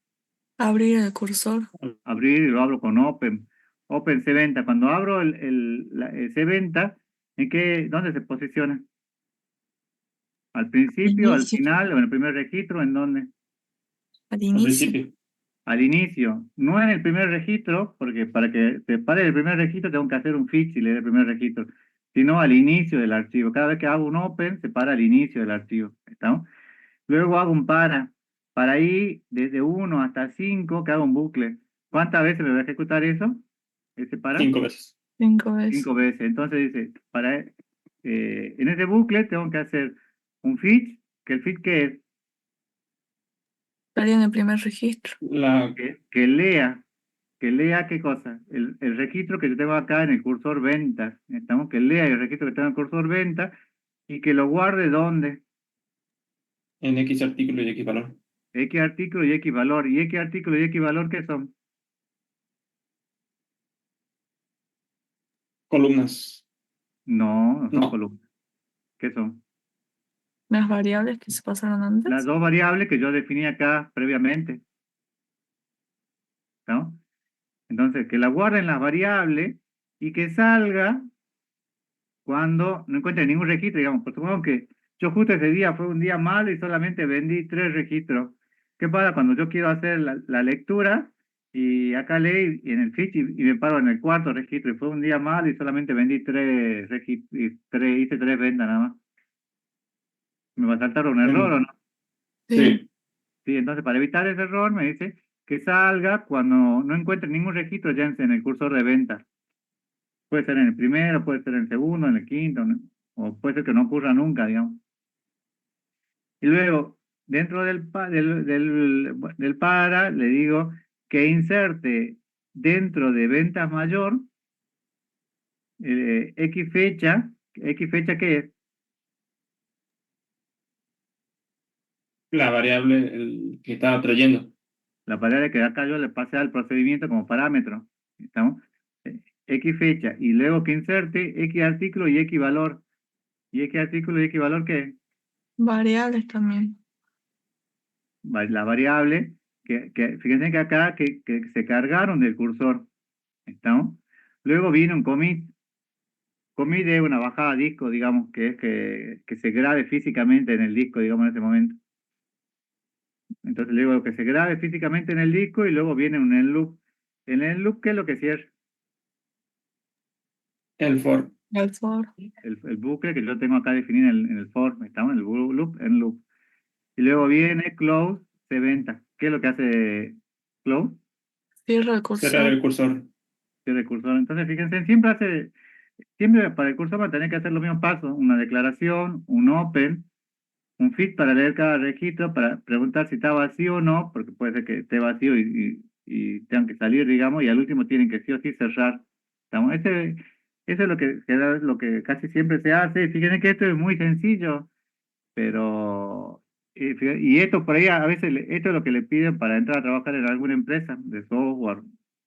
Abrir el cursor. abrir, y lo abro con open. Open cventa. Cuando abro el cventa, ¿dónde se posiciona? ¿Al principio, al Inicio. final o en el primer registro? ¿En dónde? Al Al inicio. principio. Al inicio. No en el primer registro, porque para que se pare el primer registro tengo que hacer un fetch y leer el primer registro, sino al inicio del archivo. Cada vez que hago un open, se para al inicio del archivo. ¿Estamos? Luego hago un para ahí desde 1 hasta 5, que hago un bucle. ¿Cuántas veces me va a ejecutar eso? ¿Ese para? 5 veces. 5 veces. 5 veces. Entonces dice, en ese bucle tengo que hacer un fetch, que el fetch que es Estaría en el primer registro. que lea, ¿qué cosa? El registro que yo tengo acá en el cursor ventas. Necesitamos que lea el registro que tengo en el cursor ventas y que lo guarde ¿dónde? En X artículo y X valor. X artículo y X valor. ¿Y X artículo y X valor qué son? Columnas. No, no son No. columnas. ¿Qué son? Las variables que se pasaron Las antes. dos variables que yo definí acá previamente, ¿no? Entonces, que la guarden las variables y que salga cuando no encuentre ningún registro, digamos, por supuesto que yo justo ese día fue un día malo y solamente vendí 3 registros. ¿Qué pasa cuando yo quiero hacer la lectura y acá leí en el fiche y me paro en el cuarto registro y fue un día malo y solamente vendí 3 registros, hice 3 ventas nada más? ¿Me va a saltar un error o no? Sí. Sí. Sí, entonces para evitar ese error me dice que salga cuando no encuentre ningún registro ya en el cursor de ventas. Puede ser en el primero, puede ser en el segundo, en el quinto, ¿no? O puede ser que no ocurra nunca, digamos. Y luego, dentro del para, le digo que inserte dentro de ventas mayor X fecha ¿qué es? La variable que estaba trayendo. La palabra que acá yo le pasé al procedimiento como parámetro. ¿Estamos? X fecha. Y luego que inserte X artículo y X valor. ¿Y X artículo y X valor qué es? Variables también. La variable, fíjense que acá que se cargaron del cursor, ¿estamos? Luego viene un commit. Commit es una bajada a disco, digamos, que es que se grabe físicamente en el disco, digamos, en ese momento. Entonces luego que se grabe físicamente en el disco y luego viene un end loop. El end loop, ¿qué es lo que cierra? El for. El for. El bucle que yo tengo acá definido en el for, ¿estamos? En el loop, end loop. Y luego viene close, se venta. ¿Qué es lo que hace close? Cierra el Cerrar cursor. el cursor. Cierra el cursor. Entonces, fíjense, siempre para el cursor va a tener que hacer los mismos pasos, una declaración, un open, un fit para leer cada registro, para preguntar si está vacío o no, porque puede ser que esté vacío y tengan que salir, digamos, y al último tienen que sí o sí cerrar. ¿Estamos? Eso es lo que casi siempre se hace. Fíjense que esto es muy sencillo, pero y esto por ahí a veces esto es lo que le piden para entrar a trabajar en alguna empresa de software.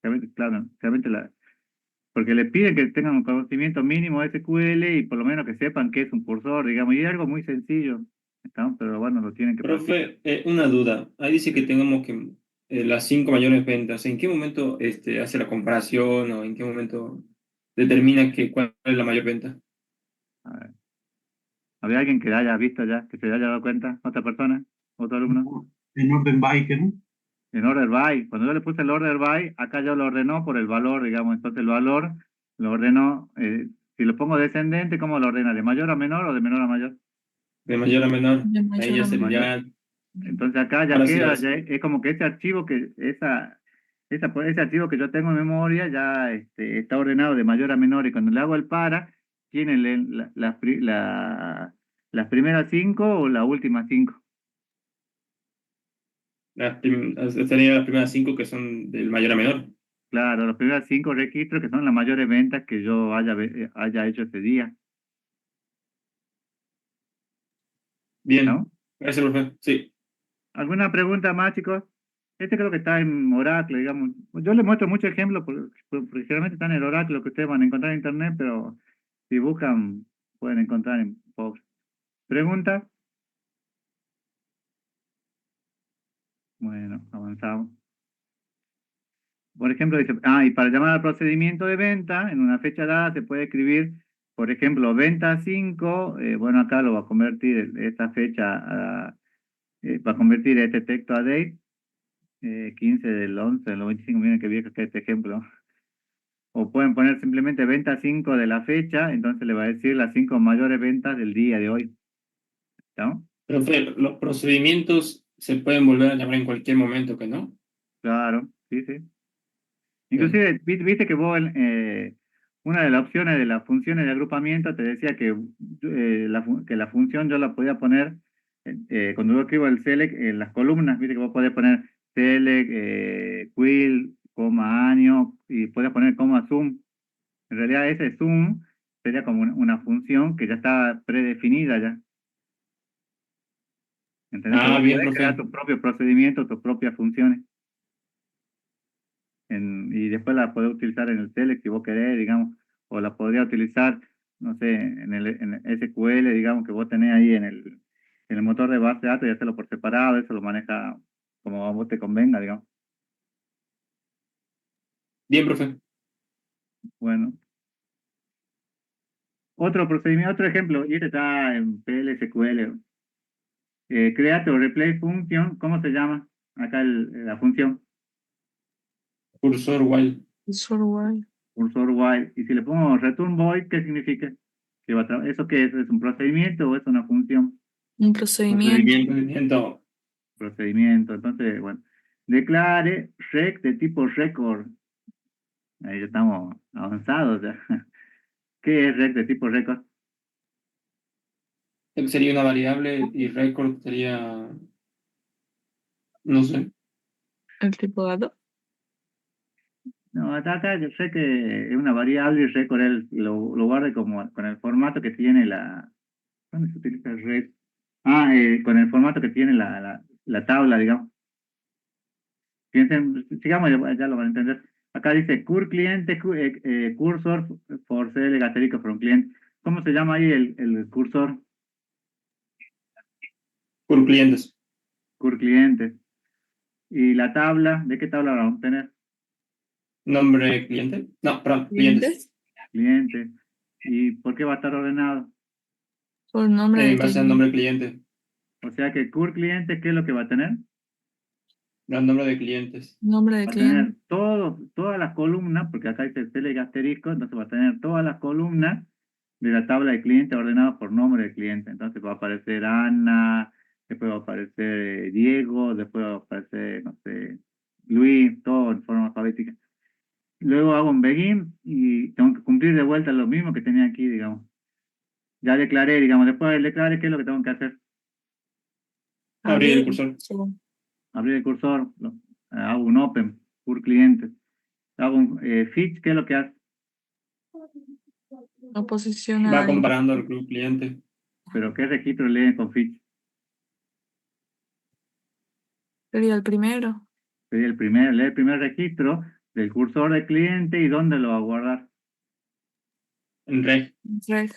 Realmente, claro, realmente porque le piden que tengan un conocimiento mínimo de SQL y por lo menos que sepan qué es un cursor, digamos, y es algo muy sencillo, ¿no? Pero bueno, lo tienen que practicar. Profe, una duda. Ahí dice que tengamos que las 5 mayores ventas. ¿En qué momento hace la comparación o en qué momento determina cuál es la mayor venta? A ver, ¿había alguien que haya visto ya, que se haya dado cuenta? ¿Otra persona? ¿Otro alumno? En orden Bike, ¿no? En order by. Cuando yo le puse el order by, acá yo lo ordenó por el valor, digamos, entonces el valor lo ordenó, si lo pongo descendente, ¿cómo lo ordena? ¿De mayor a menor o de menor a mayor? De mayor a menor. De Ahí mayor ya a De mayor. sería. Entonces acá ya Ahora sí, ahora queda, sí. es como que ese archivo ese archivo que yo tengo en memoria ya está ordenado de mayor a menor y cuando le hago el para, tiene las primeras 5 o las últimas 5. Estaría las primeras 5 que son del mayor a menor. Claro, los primeros 5 registros que son las mayores ventas que yo haya hecho ese día, Bien. ¿no? Gracias, profe. Sí. ¿Alguna pregunta más, chicos? Este creo que está en Oracle, digamos. Yo les muestro muchos ejemplos, porque generalmente están en el Oracle, que ustedes van a encontrar en Internet, pero si buscan, pueden encontrar en post. ¿Pregunta? Bueno, avanzamos. Por ejemplo, dice, y para llamar al procedimiento de venta, en una fecha dada se puede escribir, por ejemplo, venta 5, bueno, acá lo va a convertir esta fecha, va a convertir este texto a date, 15 del 11 del 95, miren qué viejo que es este ejemplo. O pueden poner simplemente venta 5 de la fecha, entonces le va a decir las 5 mayores ventas del día de hoy, ¿no? Profe, los procedimientos se pueden volver a llamar en cualquier momento, ¿que no? Claro, sí, sí. Bien. Inclusive, viste que vos, una de las opciones de las funciones de agrupamiento te decía que la función yo la podía poner, cuando yo escribo el select, en las columnas, viste que vos podés poner select, quill, coma año, y podés poner coma zoom. En realidad ese zoom sería como una función que ya está predefinida ya. ¿Entendés? Que Ah, vos bien, podés crear profe. tu propio procedimiento, tus propias funciones. Y después la podés utilizar en el Telex si vos querés, digamos, o la podría utilizar, no sé, en el SQL, digamos, que vos tenés ahí en el motor de base de datos y hacerlo por separado, eso lo maneja como a vos te convenga, digamos. Bien, profe. Bueno, otro procedimiento, otro ejemplo, y este está en PLSQL. Create o replace function, ¿cómo se llama? Acá la función, Cursor while. Cursor while. cursor while. Y si le pongo return void, ¿qué significa? ¿Eso qué es? ¿Es un procedimiento o es una función? Un procedimiento. Procedimiento. Procedimiento. Entonces, bueno, declare rec de tipo record. Ahí ya estamos avanzados ya. ¿Qué es rec de tipo record? Sería una variable y record sería, no sé. El tipo de dato. No, acá yo sé que es una variable y record lo guarde como con el formato que tiene la. ¿Dónde se utiliza el rec? Con el formato que tiene la tabla, digamos. Piensen, sigamos, ya lo van a entender. Acá dice cur cliente, cursor for CL asterisco from client. ¿Cómo se llama ahí el cursor? Por clientes. Cur cliente. ¿Y la tabla? ¿De qué tabla la vamos a tener? Nombre cliente. No, perdón, clientes. Clientes. Cliente. ¿Y por qué va a estar ordenado? Por nombre de En base al cliente. nombre cliente. O sea que cur cliente, ¿qué es lo que va a tener? No, el nombre de clientes. Nombre de Va a cliente. tener todas las columnas, porque acá dice CL asterisco, entonces va a tener todas las columnas de la tabla de cliente ordenadas por nombre de cliente. Entonces va a aparecer Ana, después va a aparecer Diego, después va a aparecer, no sé, Luis, todo en forma alfabética. Luego hago un begin y tengo que cumplir de vuelta lo mismo que tenía aquí, digamos. Ya declaré, digamos, después del declare, ¿qué es lo que tengo que hacer? Abrir Abrir el el cursor. cursor. Abrir el cursor, hago un open, por cliente. Hago un fetch, ¿qué es lo que hace? Lo Va posiciona en comparando el club cliente. Pero ¿qué registro lee con fetch? sería el primero. Sería lee el primer registro del cursor del cliente y dónde lo va a guardar. En reg. Reg.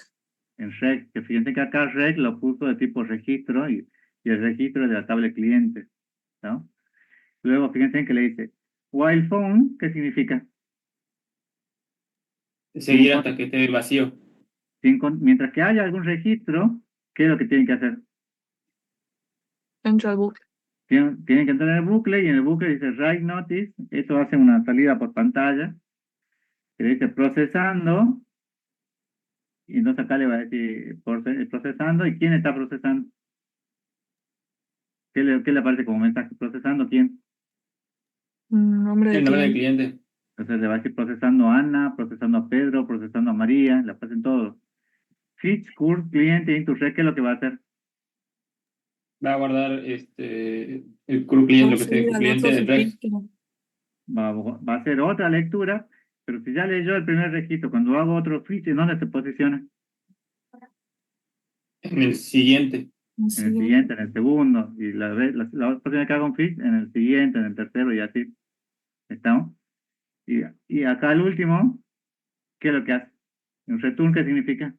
En reg, que fíjense que acá reg lo puso de tipo registro y el registro de la tabla de cliente, ¿no? Luego fíjense que le dice while phone, ¿qué significa? Seguir hasta que esté vacío. Mientras que haya algún registro, ¿qué es lo que tienen que hacer? Entra al bucle. Tienen que entrar en el bucle y en el bucle dice write notice, eso hace una salida por pantalla, que le dice procesando, y entonces acá le va a decir procesando, ¿y quién está procesando? ¿Qué le aparece como mensaje? ¿Procesando quién? Nombre de El nombre del cliente. cliente. Entonces le va a decir procesando a Ana, procesando a Pedro, procesando a María, le aparecen todos. Fetch, curve, cliente, into red, ¿qué es lo que va a hacer? Va a guardar el club cliente, lo que Vamos a esté en ir club al otro cliente en reg. registro. Va a hacer otra lectura, pero si ya leyó el primer registro, cuando hago otro fetch, ¿en dónde se posiciona? En el siguiente. En el Siguiente. siguiente, en el segundo, y la próxima que haga un fetch, en el siguiente, en el tercero, y así. ¿Estamos? Y acá el último, ¿qué es lo que hace? ¿Un return qué significa?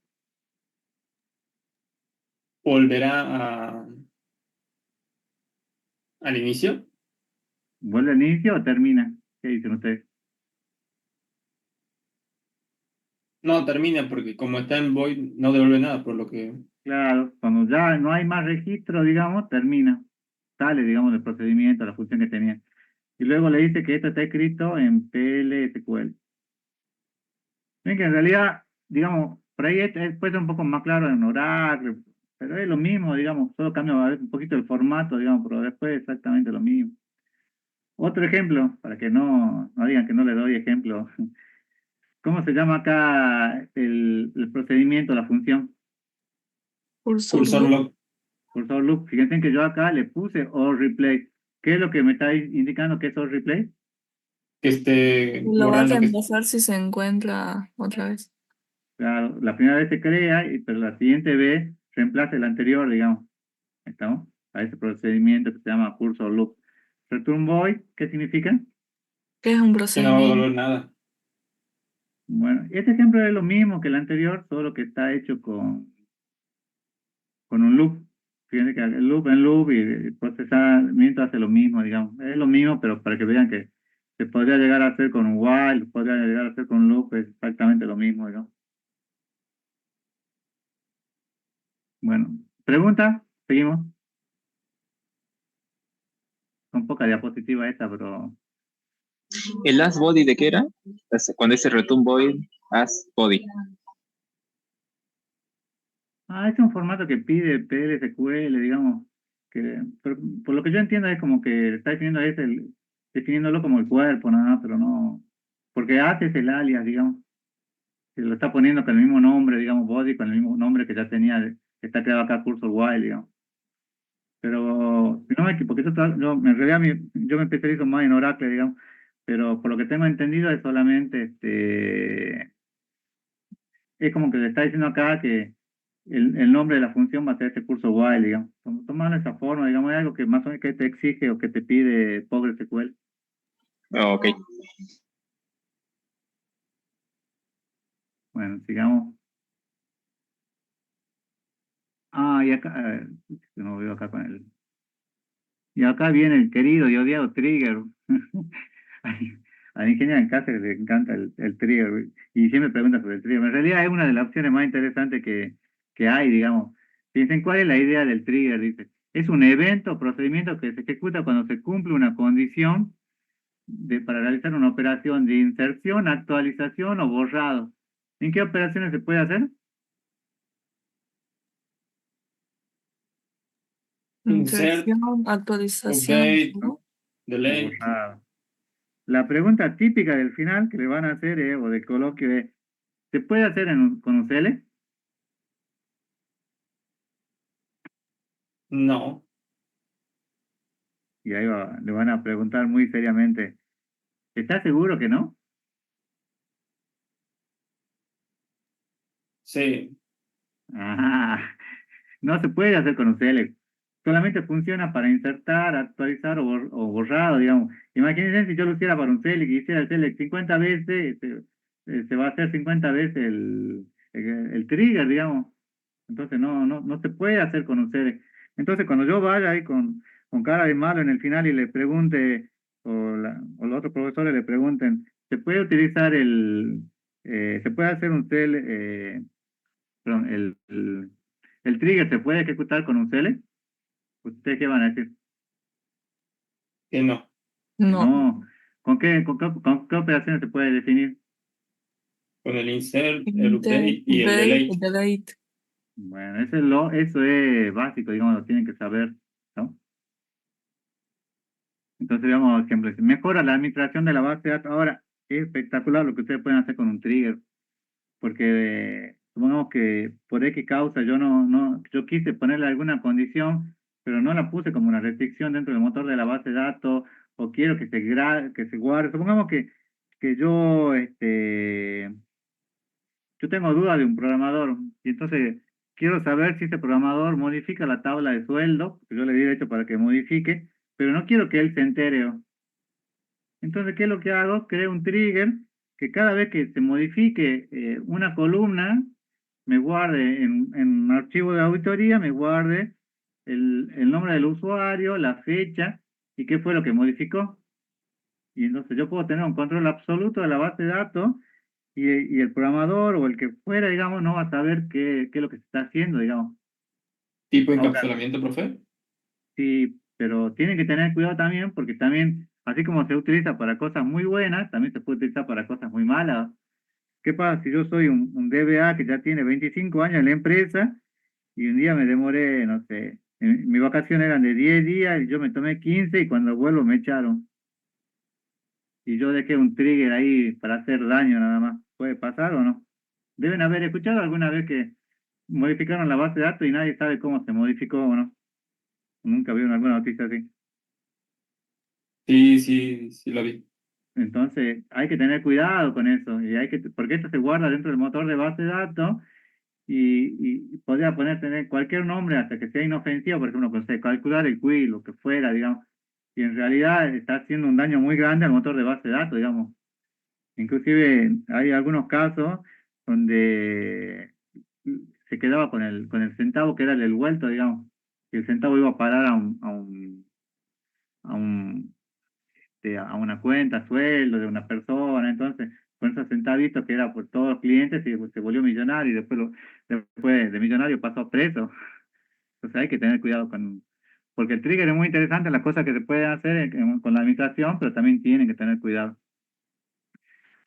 Volverá al inicio. ¿Vuelve al inicio o termina? ¿Qué dicen ustedes? No, termina porque como está en void no devuelve nada, por lo que... Claro, cuando ya no hay más registro, digamos, termina. Sale, digamos, del procedimiento, la función que tenía. Y luego le dice que esto está escrito en PLSQL. Ven que en realidad, digamos, por ahí puede ser un poco más claro en Oracle, pero es lo mismo, digamos, solo cambia a veces un poquito el formato, digamos, pero después es exactamente lo mismo. Otro ejemplo, para que no digan que no le doy ejemplo. ¿Cómo se llama acá el procedimiento, la función? Cursor Cursor loop. log. Cursor loop. Fíjense que yo acá le puse all replay. ¿Qué es lo que me está indicando que es all replay? Que esté Lo va a borrando, que reemplazar si se encuentra otra vez. Claro, la primera vez se crea, pero la siguiente vez reemplaza el anterior, digamos. ¿Estamos? a ese procedimiento que se llama cursor loop. Return void, ¿qué significa? ¿Qué es un Que no va a procedimiento? devolver nada. Bueno, este ejemplo es lo mismo que el anterior, solo que está hecho con un loop. Fíjense que el loop en loop y el procesamiento hace lo mismo, digamos. Es lo mismo, pero para que vean que se podría llegar a hacer con un while, podría llegar a hacer con un loop, es exactamente lo mismo, digamos. Bueno, pregunta, seguimos. Con poca diapositiva esta, pero ¿El last body de qué era? Cuando ese return void as body. es un formato que pide PLSQL, digamos, que por lo que yo entiendo es como que está definiéndolo como el cuerpo, nada, pero no, porque hace es el alias, digamos, que lo está poniendo con el mismo nombre, digamos, body, con el mismo nombre que ya tenía, que está creado acá cursor while, digamos. Pero, si no me equivoco, porque en realidad yo me especializo más en Oracle, digamos, pero por lo que tengo entendido es solamente, es como que le está diciendo acá que el nombre de la función va a ser este curso while, digamos. Tomarlo de esa forma, digamos, es algo que más o menos que te exige o que te pide PostgreSQL. Ok. Bueno, sigamos. Y acá, no veo acá con el... Y acá viene el querido y odiado trigger. Al ingeniero en casa le encanta el trigger y siempre pregunta sobre el trigger. En realidad es una de las opciones más interesantes que hay, digamos. Piensen cuál es la idea del trigger, dice. Es un evento o procedimiento que se ejecuta cuando se cumple una condición para realizar una operación de inserción, actualización o borrado. ¿En qué operaciones se puede hacer? Insert, Inserción, actualización, update, ¿no? O delete. borrado. La pregunta típica del final que le van a hacer, o del coloquio es, ¿se puede hacer con un CL? No. Y ahí le van a preguntar muy seriamente, ¿estás seguro que no? Sí. Ah, no se puede hacer con un select. Solamente funciona para insertar, actualizar o borrado, digamos. Imagínense si yo lo hiciera para un select y hiciera el select 50 veces, se va a hacer 50 veces el trigger, digamos. Entonces no se puede hacer con un select. Entonces cuando yo vaya ahí con cara de malo en el final y le pregunte, o los otros profesores le pregunten, ¿se puede utilizar se puede hacer un select, perdón, el trigger se puede ejecutar con un select? ¿Ustedes qué van a decir? Que no. Que No, no. ¿Con qué operaciones se puede definir? Con el insert, el Inter, update y el update, delete. delete. Bueno, eso es básico, digamos, lo tienen que saber, ¿no? Entonces, veamos ejemplos. Mejora la administración de la base de datos. Ahora, es espectacular lo que ustedes pueden hacer con un trigger, porque supongamos que por X causa yo quise ponerle alguna condición, pero no la puse como una restricción dentro del motor de la base de datos, o quiero que se guarde. Supongamos que yo tengo duda de un programador, y entonces quiero saber si ese programador modifica la tabla de sueldo, que yo le di derecho para que modifique, pero no quiero que él se entere. Entonces, ¿qué es lo que hago? Creo un trigger que cada vez que se modifique una columna, me guarde en un archivo de auditoría, me guarde el nombre del usuario, la fecha y qué fue lo que modificó. Y entonces yo puedo tener un control absoluto de la base de datos y el programador o el que fuera, digamos, no va a saber qué es lo que se está haciendo, digamos. Tipo Ahora, encapsulamiento, profe. sí, pero tienen que tener cuidado también porque también, así como se utiliza para cosas muy buenas, también se puede utilizar para cosas muy malas. ¿Qué pasa si yo soy un DBA que ya tiene 25 años en la empresa y un día me demoré, no sé, mi vacación eran de 10 días y yo me tomé 15 y cuando vuelvo me echaron? Y yo dejé un trigger ahí para hacer daño nada más. ¿Puede pasar o no? Deben haber escuchado alguna vez que modificaron la base de datos y nadie sabe cómo se modificó o no. Nunca vieron alguna noticia así. Sí, sí, sí lo vi. Entonces hay que tener cuidado con eso, porque esto se guarda dentro del motor de base de datos y podría tener cualquier nombre hasta que sea inofensivo, por ejemplo, no sé, calcular el QI, lo que fuera, digamos, y en realidad está haciendo un daño muy grande al motor de base de datos, digamos. Inclusive hay algunos casos donde se quedaba con el centavo que era el vuelto, digamos, y el centavo iba a parar a un, a una cuenta, sueldo de una persona, entonces con esos centavitos que era por todos los clientes se volvió millonario y después de millonario pasó preso. Entonces hay que tener cuidado porque el trigger es muy interesante, las cosas que se pueden hacer con la administración, pero también tienen que tener cuidado.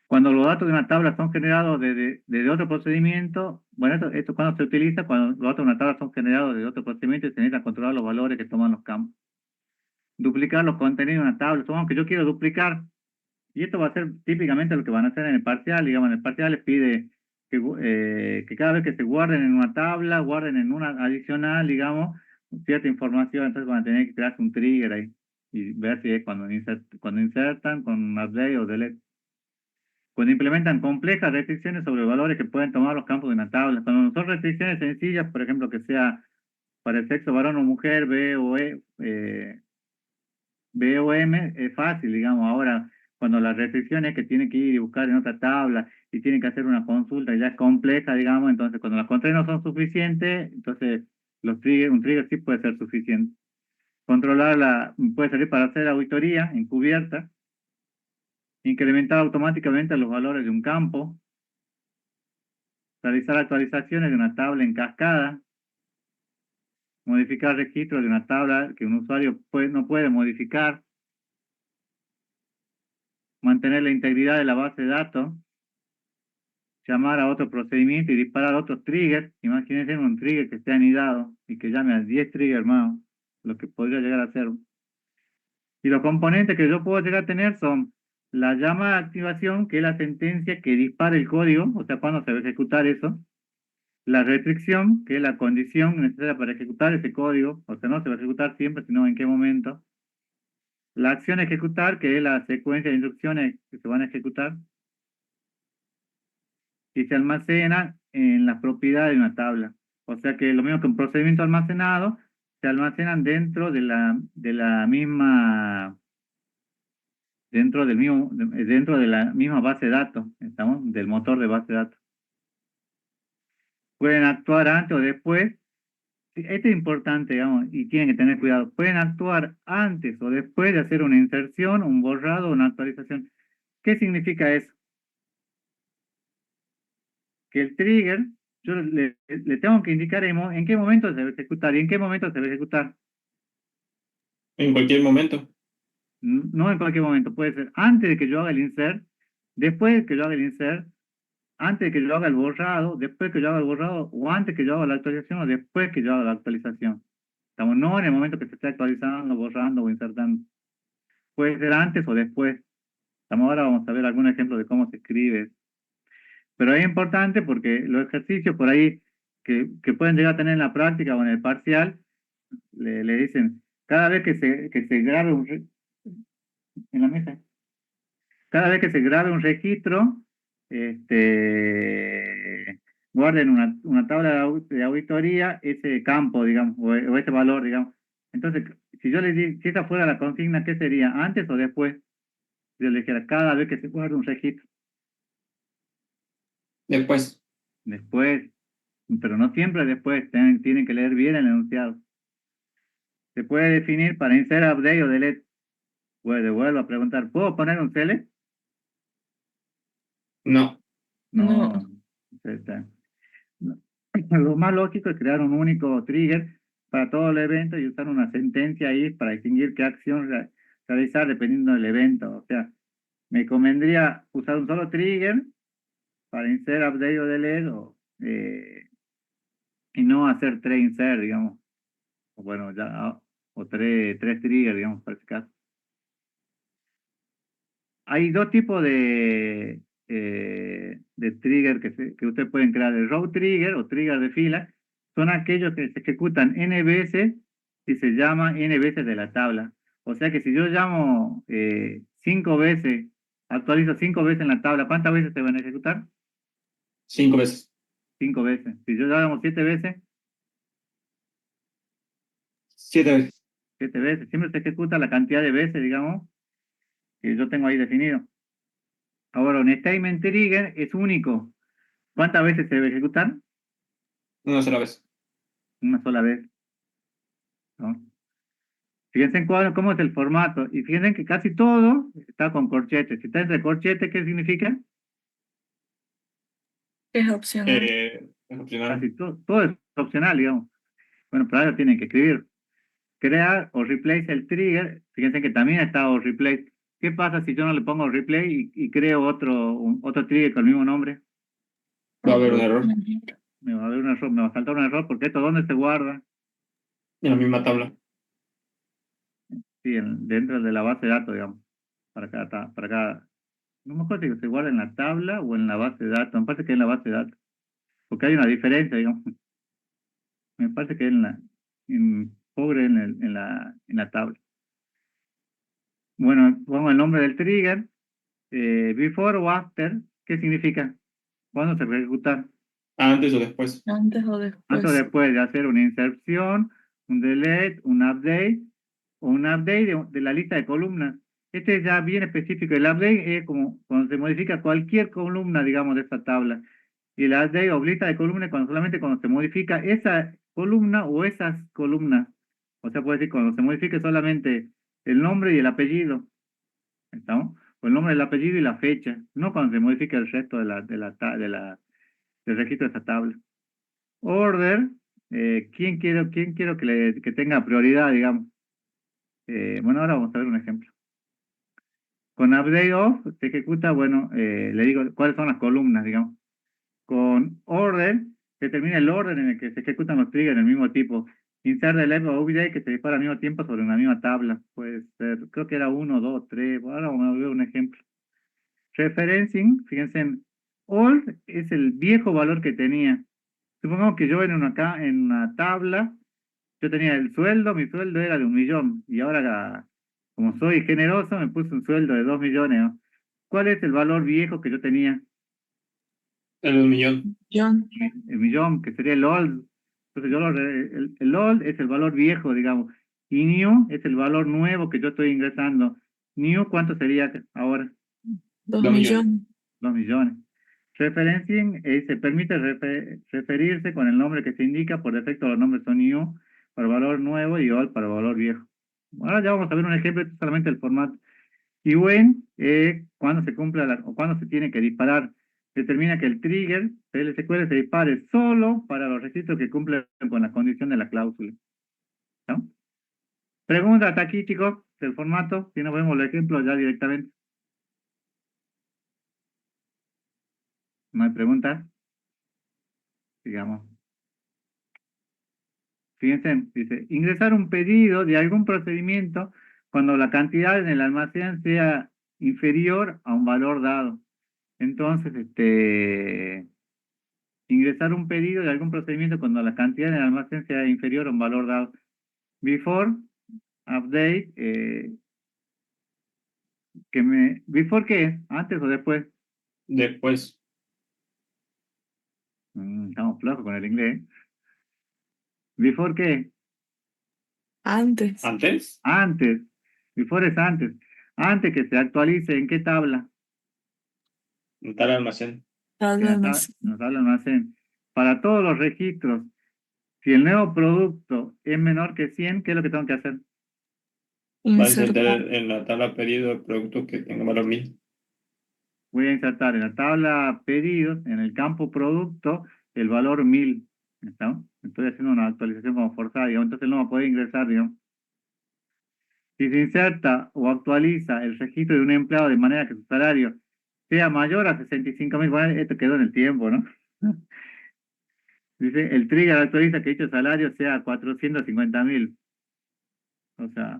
Cuando los datos de una tabla son generados desde otro procedimiento, bueno, esto cuando se utiliza, cuando los datos de una tabla son generados desde otro procedimiento y se necesita controlar los valores que toman los campos. Duplicar los contenidos de una tabla, supongamos que yo quiero duplicar, y esto va a ser típicamente lo que van a hacer en el parcial, digamos, en el parcial les pide que cada vez que se guarden en una tabla, guarden en una adicional, digamos, cierta información, entonces van a tener que crearse un trigger ahí, y ver si es cuando insertan con update o delete. Cuando implementan complejas restricciones sobre valores que pueden tomar los campos de una tabla. Cuando no son restricciones sencillas, por ejemplo, que sea para el sexo varón o mujer, B o M, es fácil, digamos. Ahora, cuando las restricciones que tiene que ir y buscar en otra tabla y tiene que hacer una consulta ya es compleja, digamos, entonces cuando las contras no son suficientes, entonces un trigger sí puede ser suficiente. Puede servir para hacer auditoría encubierta, incrementar automáticamente los valores de un campo, realizar actualizaciones de una tabla en cascada, modificar registros de una tabla que un usuario no puede modificar, mantener la integridad de la base de datos, llamar a otro procedimiento y disparar otros triggers. Imagínense un trigger que esté anidado y que llame a 10 triggers más, lo que podría llegar a ser. Y los componentes que yo puedo llegar a tener son la llamada de activación, que es la sentencia que dispara el código, o sea, cuando se va a ejecutar eso. La restricción, que es la condición necesaria para ejecutar ese código, o sea, no se va a ejecutar siempre, sino en qué momento. La acción a ejecutar, que es la secuencia de instrucciones que se van a ejecutar. Y se almacena en las propiedades de una tabla. O sea que lo mismo que un procedimiento almacenado, se almacenan dentro de la misma, dentro de la misma base de datos, ¿estamos? Del motor de base de datos. Pueden actuar antes o después. Esto es importante, digamos, y tienen que tener cuidado. Pueden actuar antes o después de hacer una inserción, un borrado o una actualización. ¿Qué significa eso? Que el trigger, yo le tengo que indicar en qué momento se va a ejecutar y en qué momento se va a ejecutar. En cualquier momento. No en cualquier momento, puede ser antes de que yo haga el insert, después de que yo haga el insert, antes de que yo haga el borrado, después de que yo haga el borrado, o antes que yo haga la actualización, o después que yo haga la actualización. Estamos no en el momento que se esté actualizando, borrando o insertando. Puede ser antes o después. Ahora vamos a ver algún ejemplo de cómo se escribe. Pero es importante porque los ejercicios por ahí que pueden llegar a tener en la práctica o en el parcial, le dicen, cada vez que se grabe en la mesa, cada vez que se grabe un registro, guarden una tabla de auditoría, ese campo, digamos, o ese valor, digamos. Entonces, si yo les digo, si esa fuera la consigna, ¿qué sería? ¿Antes o después? Si yo les dijera, cada vez que se guarde un registro, Después. después, pero no siempre después, tienen que leer bien el enunciado. Se puede definir para insert, update o delete. Vuelvo a preguntar, ¿puedo poner un select? No. No. No. No. Lo más lógico es crear un único trigger para todo el evento y usar una sentencia ahí para distinguir qué acción realizar dependiendo del evento. O sea, me convendría usar un solo trigger para insert, update o delete y no hacer tres insert, digamos. O bueno, o tres triggers, digamos, para ese caso. Hay dos tipos de trigger que ustedes pueden crear. El row trigger o trigger de fila son aquellos que se ejecutan n veces y se llama n veces de la tabla. O sea que si yo llamo 5 veces, actualizo 5 veces en la tabla, ¿cuántas veces se van a ejecutar? 5 veces. 5 veces. Si yo damos 7 veces, 7 veces. 7 veces. Siempre se ejecuta la cantidad de veces, digamos, que yo tengo ahí definido. Ahora, un statement trigger es único. ¿Cuántas veces se debe ejecutar? Una sola vez. Una sola vez, ¿no? Fíjense cómo es el formato. Y fíjense que casi todo está con corchetes. Si está entre corchetes, ¿qué significa? Es opcional. Es opcional. Casi todo es opcional, digamos. Bueno, pero ahora tienen que escribir. Crear o replace el trigger. Fíjense que también está o replace. ¿Qué pasa si yo no le pongo replay y creo otro trigger con el mismo nombre? Va a haber un error Me va a haber un error, me va a saltar un error porque esto ¿dónde se guarda? en la misma tabla. Sí, dentro de la base de datos, digamos. Para cada. No me acuerdo si se guarda en la tabla o en la base de datos. Me parece que es en la base de datos. Porque hay una diferencia, digamos. Me parece que es pobre en la tabla. Bueno, pongo el nombre del trigger. Before o after, ¿qué significa? ¿Cuándo se va a ejecutar? Antes o después. Antes o Antes o después. después de hacer una inserción, un delete, un update o un update de la lista de columnas. Este es ya bien específico. El update es como cuando se modifica cualquier columna, digamos, de esta tabla. Y el update o lista de columnas solamente cuando se modifica esa columna o esas columnas. O sea, puede decir cuando se modifique solamente el nombre y el apellido. ¿Estamos? O el nombre, el apellido y la fecha. No cuando se modifique el resto del registro de esta tabla. Order, ¿quién quiero que tenga prioridad, digamos? Bueno, ahora vamos a ver un ejemplo. Con update off se ejecuta, bueno, le digo cuáles son las columnas, digamos. Con order se determina el orden en el que se ejecutan los triggers del mismo tipo. Insert delete o update que se dispara al mismo tiempo sobre una misma tabla. Puede ser, creo que era 1, 2, 3. Ahora vamos a ver un ejemplo. Referencing, fíjense en old es el viejo valor que tenía. Supongamos que yo en una tabla, yo tenía el sueldo, mi sueldo era de 1.000.000 y ahora, como soy generoso, me puse un sueldo de 2.000.000, ¿no? ¿Cuál es el valor viejo que yo tenía? El 1.000.000. John. El millón, que sería el old. Entonces el old es el valor viejo, digamos, y new es el valor nuevo que yo estoy ingresando. New, ¿cuánto sería ahora? 2 2 millones. millones. 2.000.000. Referencing se permite referirse con el nombre que se indica. Por defecto los nombres son new para valor nuevo y old para valor viejo. Ahora ya vamos a ver un ejemplo, esto es solamente el formato. Y when, cuando se cumple o cuando se tiene que disparar, determina que el trigger PLSQL se dispare solo para los registros que cumplen con la condición de la cláusula. ¿No? Pregunta hasta aquí, chicos, del formato, si no vemos los ejemplos ya directamente. ¿No hay preguntas? Digamos. Fíjense, dice, ingresar un pedido de algún procedimiento cuando la cantidad en el almacén sea inferior a un valor dado. Entonces, ingresar un pedido de algún procedimiento cuando la cantidad en el almacén sea inferior a un valor dado. Before, update, ¿before qué es? ¿Antes o después? Después. Estamos flojos con el inglés. ¿Before qué? Antes. Antes. Antes. Before es antes. Antes que se actualice, ¿en qué tabla? En tal almacén. Tal almacén. Nos habla almacén. Para todos los registros, si el nuevo producto es menor que 100, ¿qué es lo que tengo que hacer? Va a insertar Insertar. en la tabla pedido de productos que tenga valor 1.000. Voy a insertar en la tabla pedidos, en el campo producto, el valor 1.000. ¿Está? Estoy haciendo una actualización como forzada, digamos, entonces no va a poder ingresar, digamos. Si se inserta o actualiza el registro de un empleado de manera que su salario sea mayor a 65.000, bueno, esto quedó en el tiempo, ¿no? Dice, el trigger actualiza que dicho salario sea 450.000. O sea,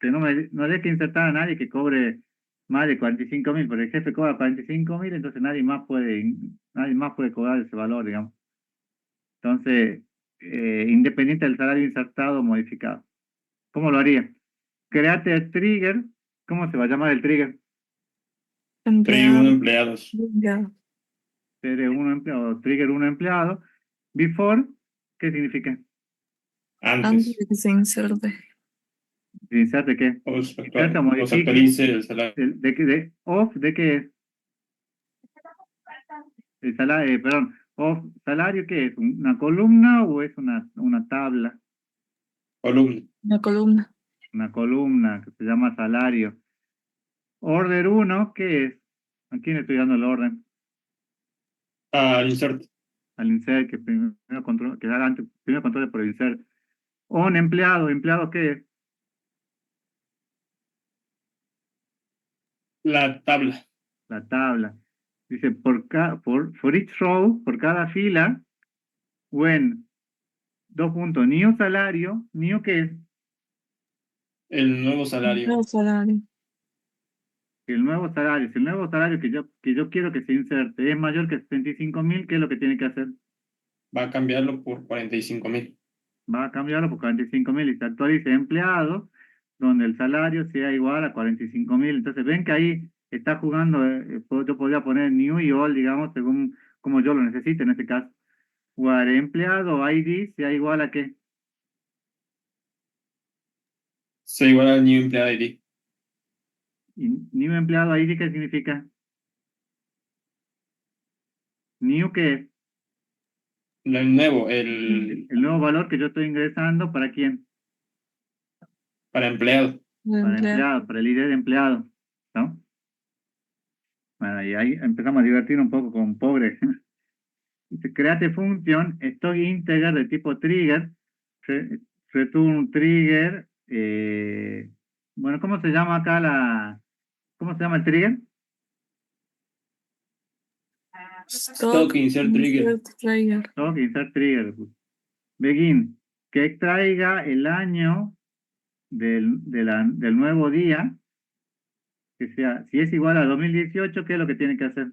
que no haya que insertar a nadie que cobre más de 45.000, porque el jefe cobra 45.000, entonces nadie más puede cobrar ese valor, digamos. Entonces, independiente del salario insertado o modificado. ¿Cómo lo haría? Créate el trigger. ¿Cómo se va a llamar el trigger? Tribu Empleado. empleados. Ya. TR1 empleado, trigger 1 empleado. Before, ¿qué significa? Antes Antes. de que se inserte. ¿Inserte qué? O se Inserte, o se modifique. actualice el salario. Off, ¿de qué es? El salario, perdón, off, ¿salario qué es? ¿Una columna o es una tabla? Columna. Una columna. Una columna que se llama salario. Order 1, ¿qué es? ¿A quién estoy dando el orden? Al insert. Al insert, que primero control, que haga antes, primero controle por el insert. On empleado, ¿empleado qué es? La tabla. La tabla. Dice, for each row, por cada fila, when, new salario, new qué es? El nuevo salario. Nuevo salario. El nuevo salario. Si el nuevo salario que yo quiero que se inserte es mayor que 75.000, ¿qué es lo que tiene que hacer? Va a cambiarlo por 45.000. Va a cambiarlo por 45.000 y se actualiza empleado, donde el salario sea igual a 45.000. Entonces ven que ahí está jugando, yo podría poner new y all, digamos, según como yo lo necesite en este caso. Where empleado ID sea igual a qué? Se igual al new empleado ID. Y new empleado ID, ¿qué significa? New, ¿qué es? El nuevo, el El nuevo valor que yo estoy ingresando, ¿para quién? para empleado. Para empleado, para el ID de empleado, ¿no? Bueno, y ahí empezamos a divertir un poco con pobre. Dice, create función, stock integer de tipo trigger, return trigger, bueno, ¿cómo se llama acá cómo se llama el trigger? Stock insert trigger. Trigger. Stock insert trigger. Begin, que extraiga el año del nuevo día, que sea, si es igual a 2018, ¿qué es lo que tiene que hacer?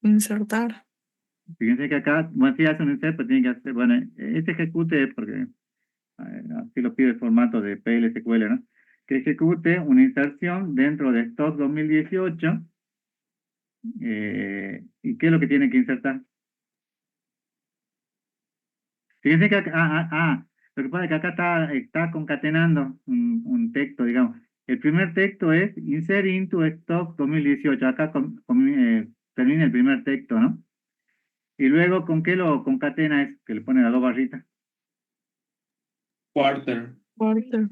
Insertar. Fíjense que acá, bueno, si hace un insert, pues tiene que hacer, bueno, este ejecute, porque así lo pide el formato de PL/SQL, ¿no? Que ejecute una inserción dentro de stock 2018, ¿y qué es lo que tiene que insertar? Fíjense que acá, lo que pasa es que acá está concatenando un texto, digamos. El primer texto es insert into stock 2018, acá termina el primer texto, ¿no? Y luego, ¿con qué lo concatena? Es que le pone las dos barritas. Quarter. Quarter.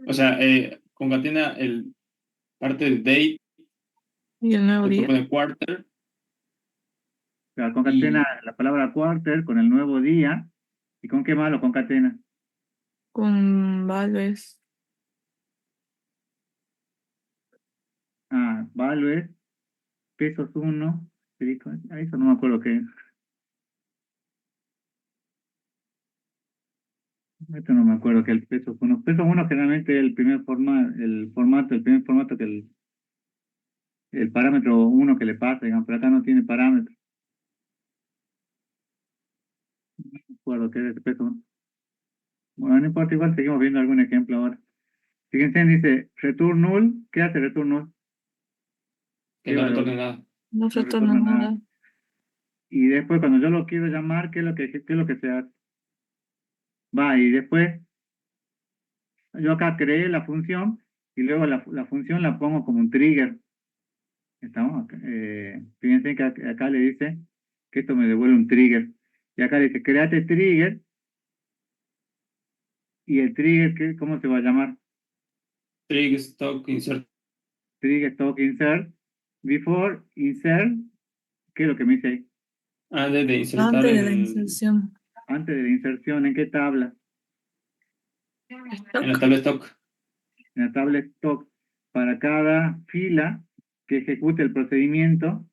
O sea, concatena el parte del date, Y el nuevo después día. pone quarter O sea, concatena la palabra quarter con el nuevo día. ¿Y con qué más lo concatena? Con values. Values, pesos 1, eso no me acuerdo qué es. Esto no me acuerdo que el pesos 1. Pesos 1 generalmente es el primer el primer formato que el parámetro 1 que le pasa, digamos, pero acá no tiene parámetro. No me acuerdo qué es el peso 1. Bueno, no importa, igual seguimos viendo algún ejemplo ahora. Fíjense, dice return null. ¿Qué hace return null? que ¿Qué no valor? retorne nada. No No retorna retorna nada. nada. Y después cuando yo lo quiero llamar, ¿qué es lo que se hace? Va, y después yo acá creé la función y luego la función la pongo como un trigger. ¿Estamos? Fíjense que acá le dice que esto me devuelve un trigger. Y acá dice, créate trigger. Y el trigger, ¿cómo se va a llamar? Trigger stock insert. Trigger stock insert. Before insert, ¿qué es lo que me dice ahí? Antes de insertar Antes de la en inserción. Antes de la inserción, ¿en qué tabla? la Stock. tabla stock. En la tabla stock. Para cada fila que ejecute el procedimiento,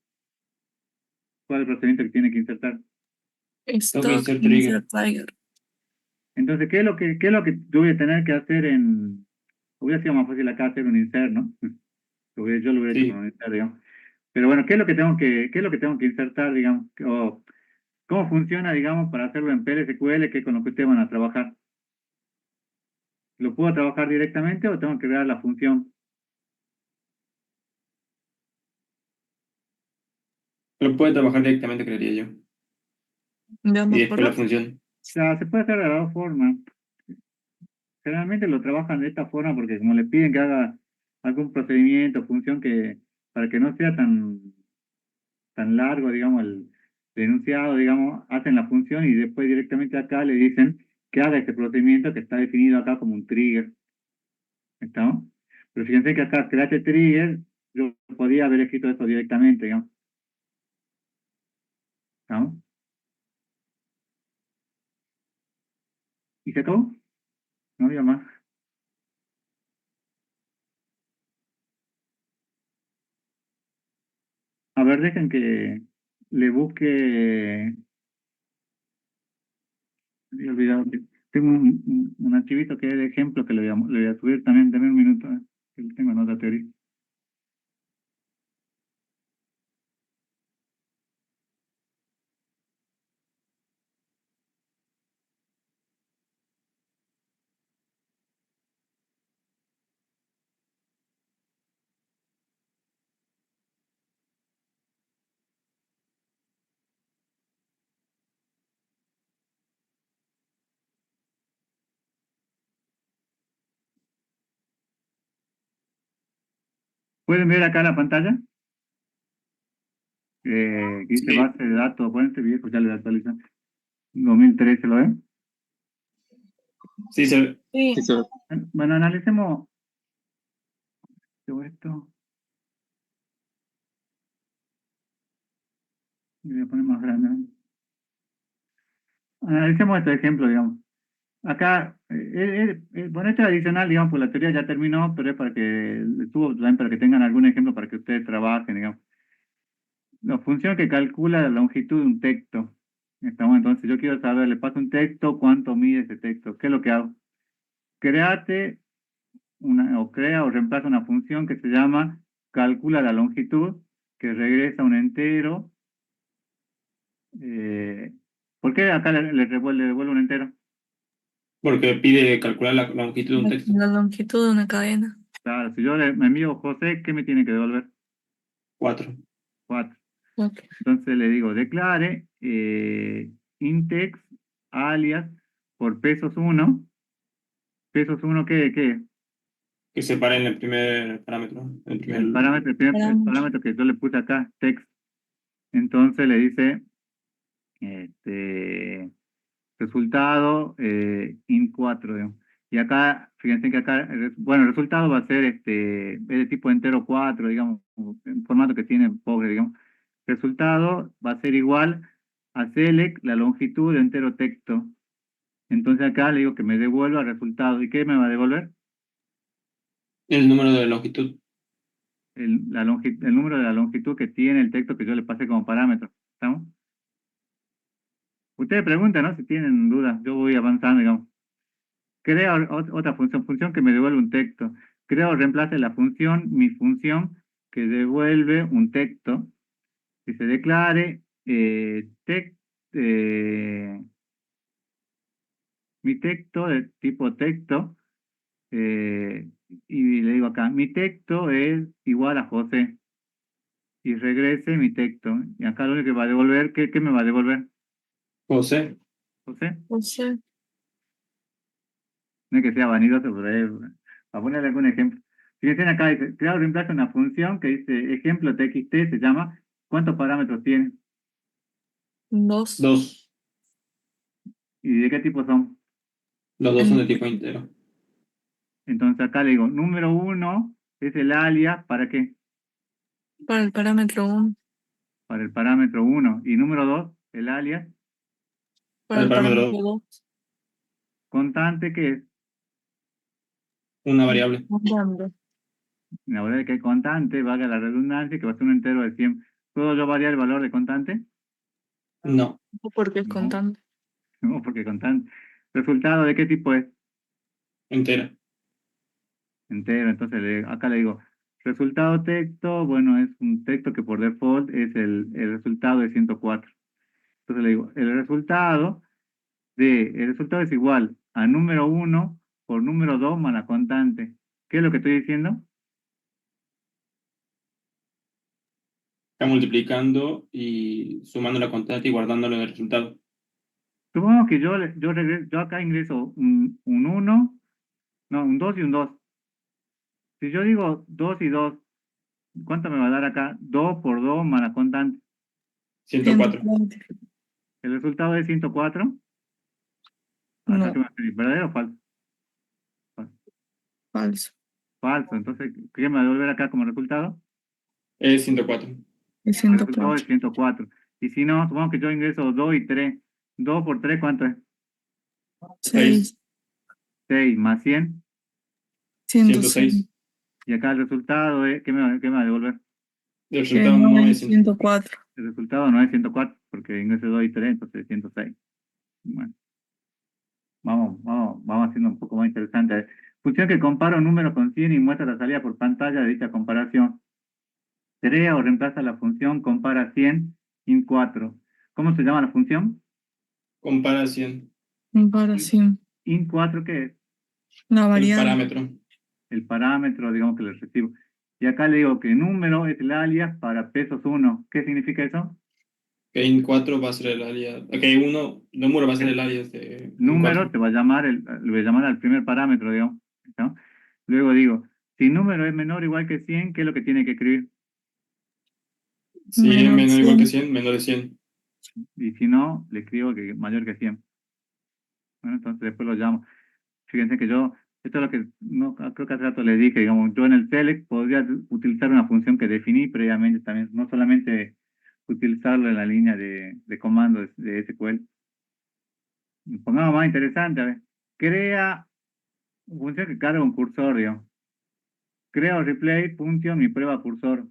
¿cuál es el procedimiento que tiene que insertar? Stock Stock insert trigger. insert trigger. Entonces, qué es lo que yo voy a tener que hacer hubiera sido más fácil acá hacer un insert, ¿no? Yo lo hubiera hecho con Sí. un insert, digamos. Pero bueno, qué es lo que tengo que insertar, digamos? O cómo funciona, digamos, para hacerlo en PLSQL, que es con lo que ustedes van a trabajar. ¿Lo puedo trabajar directamente o tengo que crear la función? Lo puede trabajar directamente, creería yo. De Y ambas después la formas. función. O sea, se puede hacer de las dos formas. Generalmente lo trabajan de esta forma porque como le piden que haga algún procedimiento, función que, para que no sea tan largo, digamos, el enunciado, digamos, hacen la función y después directamente acá le dicen que haga este procedimiento que está definido acá como un trigger. ¿Estamos? Pero fíjense que acá create trigger, yo podía haber escrito esto directamente, digamos. ¿Estamos? ¿Y se acabó? No había más. A ver, dejen que le busque. Había olvidado que tengo un archivito que es de ejemplo que le voy a subir también. Deme un minuto, que lo tengo en otra teoría. ¿Pueden ver acá la pantalla? Que dice Sí, base de datos, fuente viejo, ya le actualizan. 2013, ¿lo ven? sí, Sí. Sí, solo- Bueno, analicemos todo esto. Voy a poner más grande, ¿no? Analicemos este ejemplo, digamos. Acá, bueno, este adicional, digamos, pues la teoría ya terminó, pero es para que estuvo también para que tengan algún ejemplo para que ustedes trabajen, digamos. La función que calcula la longitud de un texto. Estamos, entonces, yo quiero saber, le paso un texto, ¿cuánto mide ese texto? ¿Qué es lo que hago? Créate o crea o reemplaza una función que se llama calcula la longitud, que regresa un entero. eh, ¿Por qué acá le devuelve un entero? porque pide calcular la longitud de un texto. La longitud de una cadena. Claro, si yo me envío José, ¿qué me tiene que devolver? 4. 4. Ok. Entonces le digo, declare intex alias por pesos 1. ¿Pesos 1 qué? Que separa en el primer parámetro. El Parámetro. parámetro que yo le puse acá, text. Entonces le dice, este, resultado int4, digamos. Y acá, fíjense que acá, bueno, el resultado va a ser es de tipo entero 4, digamos, en formato que tiene pobre, digamos. Resultado va a ser igual a select la longitud de entero texto. Entonces acá le digo que me devuelva el resultado. ¿Y qué me va a devolver? El número de longitud. El número de la longitud que tiene el texto que yo le pasé como parámetro. ¿Estamos? Ustedes preguntan, ¿no? Si tienen dudas, yo voy avanzando, digamos. Crea otra función que me devuelve un texto. Crea o reemplace la función, mi función, que devuelve un texto. Que se declare mi texto de tipo texto. Y le digo acá, mi texto es igual a José. Y regrese mi texto. Y acá lo único que va a devolver, ¿qué me va a devolver? José. José. O sea, No es que sea vanidoso, pero para ponerle algún ejemplo. Fíjense acá, dice, crear o reemplaza una función que dice ejemplo txt, se llama, ¿cuántos parámetros tiene? 2. 2. ¿Y de qué tipo son? Los dos son de tipo entero. Entonces acá le digo, número 1 es el alias, ¿para qué? Para el parámetro 1. Para el parámetro 1. Y número 2 el alias, Para El el parámetro parámetro 2. 2. constante, que es Una variable. la verdad es que constante, valga la redundancia, que va a ser un entero de 100. ¿Puedo yo variar el valor de constante? No. Porque es No, contando. no, porque constante. ¿Resultado de qué tipo es? Entera. Entero. Entonces acá le digo, resultado texto, bueno, es un texto que por default es el resultado de 104. Entonces le digo, el resultado es igual a número 1 por número 2 más la constante. ¿Qué es lo que estoy diciendo? Está multiplicando y sumando la constante y guardándolo en el resultado. Supongamos que yo acá ingreso un 1, no, un 2 y un 2. Si yo digo 2 y 2, ¿cuánto me va a dar acá? 2 por 2 más la constante. 104. 104. El resultado es 104. Acá No, tengo que escribir, ¿verdadero o falso? falso. Falso. Entonces, ¿qué me va a devolver acá como resultado? Es 104. Es El resultado es 104. 104. Y si no, supongamos que yo ingreso 2 y 3. 2 por 3, ¿cuánto es? 6. 6 más 100. 106. 106. Y acá el resultado es, qué me va a devolver? El Que resultado no no es es 104. El resultado no es 104, porque ingreso 2 y 3, entonces es 106. Bueno, vamos haciendo un poco más interesante. Función que compara un número con 100 y muestra la salida por pantalla de dicha comparación. Crea o reemplaza la función compara 100 in 4. ¿Cómo se llama la función? comparación. Comparación. In 4, ¿qué es? Una El variable. parámetro. El parámetro, digamos, que le recibo. Y acá le digo que número es el alias para pesos 1. ¿Qué significa eso? Que in 4 va a ser el alias. Ok, número va a ser el alias de in Número 4. te va a llamar, le voy a llamar al primer parámetro, digamos, ¿no? Luego digo, si número es menor o igual que 100, ¿qué es lo que tiene que escribir? Si es Menor menor o igual que 100. 100, menor de 100. Y si no, le escribo que mayor que 100. Bueno, entonces después lo llamo. Fíjense que esto es lo que no, creo que hace rato le dije, digamos, yo en el select podría utilizar una función que definí previamente también, no solamente utilizarlo en la línea de comandos de SQL. Pongamos más interesante, a ver. Crea una función que carga un cursor, digamos. Crea o replay función mi prueba cursor,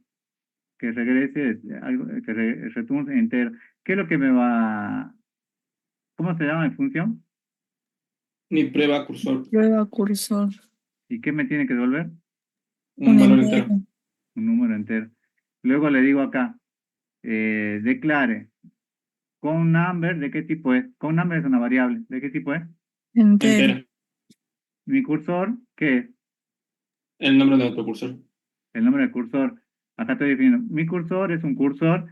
que regrese algo, que returne entero. ¿Qué es lo que me va? ¿Cómo se llama mi función? Mi prueba cursor. Prueba cursor. ¿Y qué me tiene que devolver? Un Un valor entero. entero. Un número entero. Luego le digo acá, declare con number, ¿de qué tipo es? Con number es una variable, ¿de qué tipo es? Entero. Entera. Mi cursor, ¿qué es? El nombre de nuestro cursor. El nombre del cursor. Acá estoy definiendo. Mi cursor es un cursor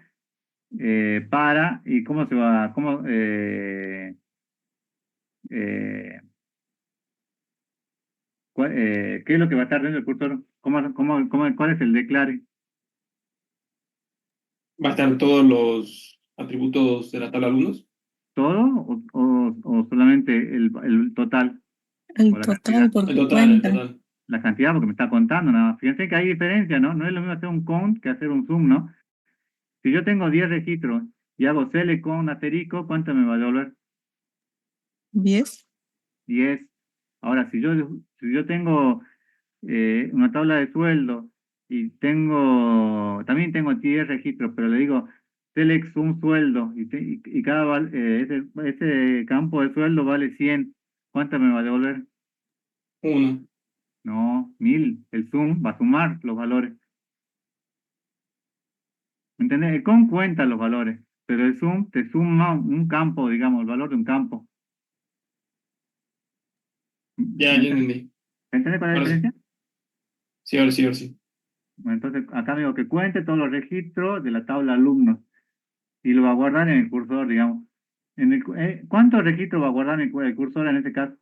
¿y cómo se va? Eh, ¿Qué es lo que va a estar dentro del cursor? ¿Cuál es el declare? Va a estar todos los atributos de la tabla alumnos. ¿Todo o solamente el total o El la total cantidad? El porque total, el cuenta. total. La cantidad porque me está contando nada más. Fíjense que hay diferencia, ¿no? No es lo mismo hacer un count que hacer un zoom, ¿no? Si yo tengo 10 registros y hago select con asterisco, ¿cuánto me va a devolver? 10. 10. Ahora, si yo tengo una tabla de sueldo y también tengo 10 registros, pero le digo select un sueldo y ese campo de sueldo vale 100, ¿cuánto me va a devolver? 1. No, 1000. El sum va a sumar los valores. ¿Me ¿Entendés? El con cuenta los valores, pero el sum te suma un campo, digamos, el valor de un campo. Ya, ¿Me ya entendés? entendí. ¿Me entendés cuál es la Ahora sí. diferencia? Sí, ahora sí, ahora sí. Bueno, entonces acá me digo que cuente todos los registros de la tabla alumnos y lo va a guardar en el cursor, digamos. ¿Cuántos registros va a guardar el cursor en este caso?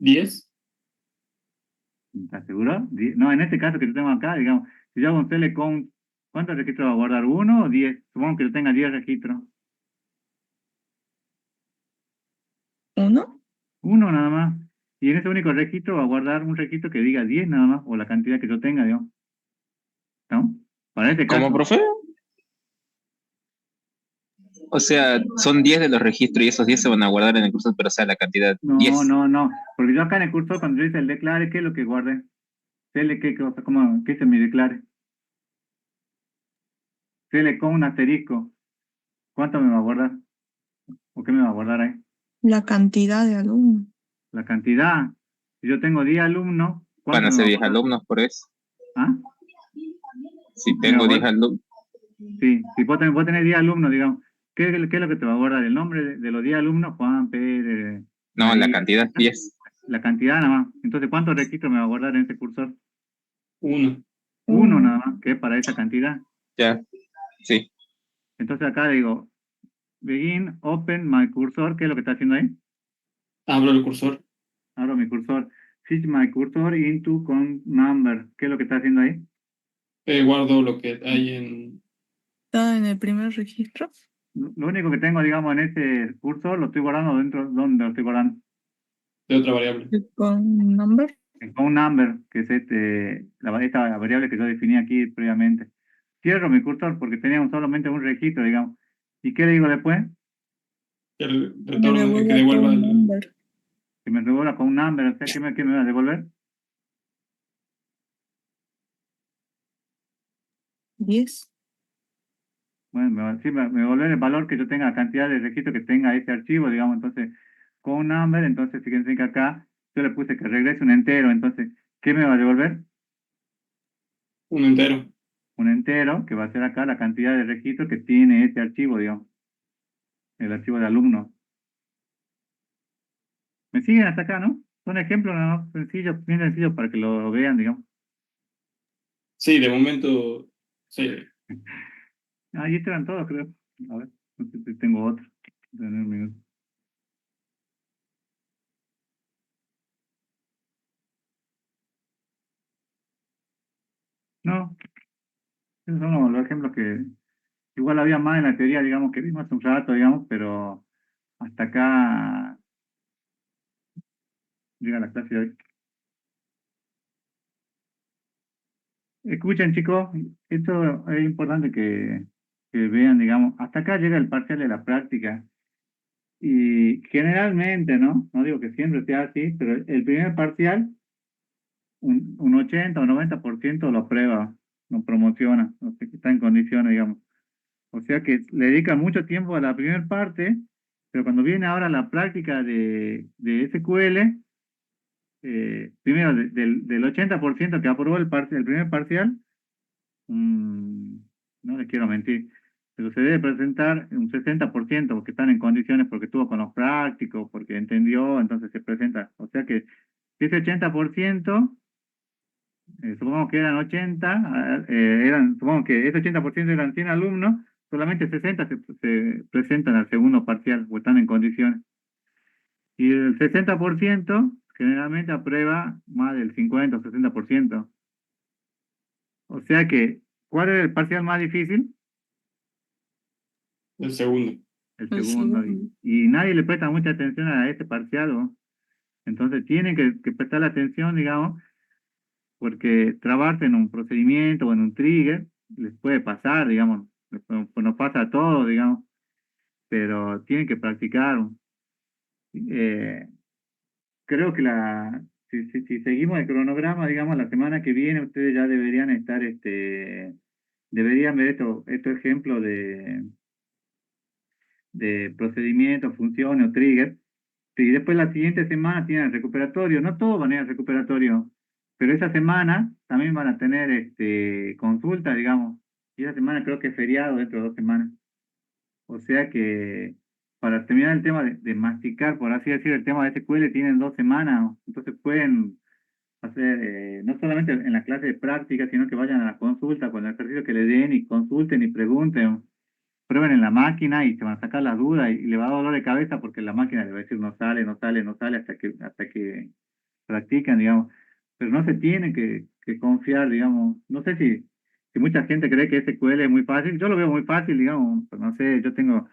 ¿10? ¿Estás seguro? No, en este caso que yo tengo acá, digamos, si yo hago un select count, ¿cuántos registros va a guardar? ¿Uno o 10? Supongo que yo tenga 10 registros. 1. Uno nada más. Y en ese único registro va a guardar un registro que diga 10 nada más, o la cantidad que yo tenga, digamos. ¿No? Para este ¿Cómo, caso. profe? O sea, son 10 de los registros y esos 10 se van a guardar en el curso, pero o sea, la cantidad No, 10. no, no. Porque yo acá en el cursor, cuando yo hice el declare, ¿qué es lo que guardé? ¿Qué cosa? ¿Qué es mi declare? Sele con un asterisco. ¿Cuánto me va a guardar? ¿O qué me va a guardar ahí? La cantidad de alumnos. La cantidad. Si yo tengo 10 alumnos, Van ¿cuánto a me va ser a 10 guardar? alumnos por eso. ¿Ah? Si Me va a tengo 10 guardar. alumnos, Sí, si vos tenés 10 alumnos, digamos, ¿qué es lo que te va a guardar? El nombre de los 10 alumnos, Juan, Pérez, No, la María, cantidad 10. la cantidad nada más. Entonces, ¿cuántos registros me va a guardar en ese cursor? Uno. Uno nada más, que es para esa cantidad. Ya, sí. Entonces acá digo, begin, open my cursor, ¿qué es lo que está haciendo ahí? Abro el cursor. Abro mi cursor. Switch my cursor into con number, ¿qué es lo que está haciendo ahí? Guardo lo que hay en Está en el primer registro. Lo único que tengo, digamos, en ese cursor lo estoy guardando dentro, ¿dónde lo estoy guardando? de otra variable. Con number. Con number, que es esta variable que yo definí aquí previamente. Cierro mi cursor porque tenía solamente un registro, digamos. ¿Y qué le digo después? Que Que me retorne, que devuelva devuelva con el... number. Que me devuelva con un number, o sea, ¿qué me va a devolver? 10. Bueno, sí, me devolver el valor que yo tenga, la cantidad de registros que tenga ese archivo, digamos. Entonces, con un number, entonces, fíjense que acá yo le puse que regrese un entero. Entonces, ¿qué me va a devolver? un entero. Un entero, que va a ser acá la cantidad de registros que tiene ese archivo, digamos, el archivo de alumno. ¿Me siguen hasta acá, no? Son ejemplos nada más sencillos, bien sencillos para que lo vean, digamos. Sí, de momento, sí. Ah, y estos eran todos, creo. A ver, no sé si tengo otro. Dame un minuto. No, esos son los ejemplos que igual había más en la teoría, digamos, que vimos hace un rato, digamos, pero hasta acá llega la clase de hoy. Escuchen, chicos, esto es importante que vean, digamos, hasta acá llega el parcial de la práctica. Y generalmente, ¿no? No digo que siempre sea así, pero el primer parcial, un 80 o 90% lo aprueba, lo promociona, no sé, está en condiciones, digamos. O sea que le dedica mucho tiempo a la primera parte, pero cuando viene ahora la práctica de SQL, primero del 80% que aprobó el primer parcial, mm, no les quiero mentir, pero se debe presentar un 60% porque están en condiciones, porque estuvo con los prácticos, porque entendió, entonces se presenta. O sea que si ese 80%, supongamos que eran 80, supongamos que ese 80% eran 100 alumnos, solamente 60 se presentan al segundo parcial o están en condiciones. Y el 60% generalmente aprueba más del 50 o 60%. O sea que, ¿cuál es el parcial más difícil? El segundo. El El segundo. segundo. Y nadie le presta mucha atención a este parcial, ¿no? Entonces tienen que prestarle atención, digamos, porque trabarse en un procedimiento o en un trigger les puede pasar, digamos, pues nos pasa a todos, digamos, pero tienen que practicar. Eh, creo que si seguimos el cronograma, digamos, la semana que viene ustedes ya deberían estar, deberían ver estos ejemplos de procedimientos, funciones o triggers. Y después la siguiente semana tienen el recuperatorio. No todos van a ir al recuperatorio, pero esa semana también van a tener consulta, digamos. Y esa semana creo que es feriado dentro de 2 semanas. O sea que para terminar el tema de masticar, por así decir, el tema de SQL tienen 2 semanas. Entonces pueden hacer, no solamente en la clase de práctica, sino que vayan a la consulta con el ejercicio que le den y consulten y pregunten, prueben en la máquina y se van a sacar las dudas y le va a dar dolor de cabeza porque la máquina le va a decir no sale, no sale, no sale hasta que practican, digamos. Pero no se tiene que confiar, digamos. No sé si mucha gente cree que SQL es muy fácil. Yo lo veo muy fácil, digamos. Pero no sé, yo tengo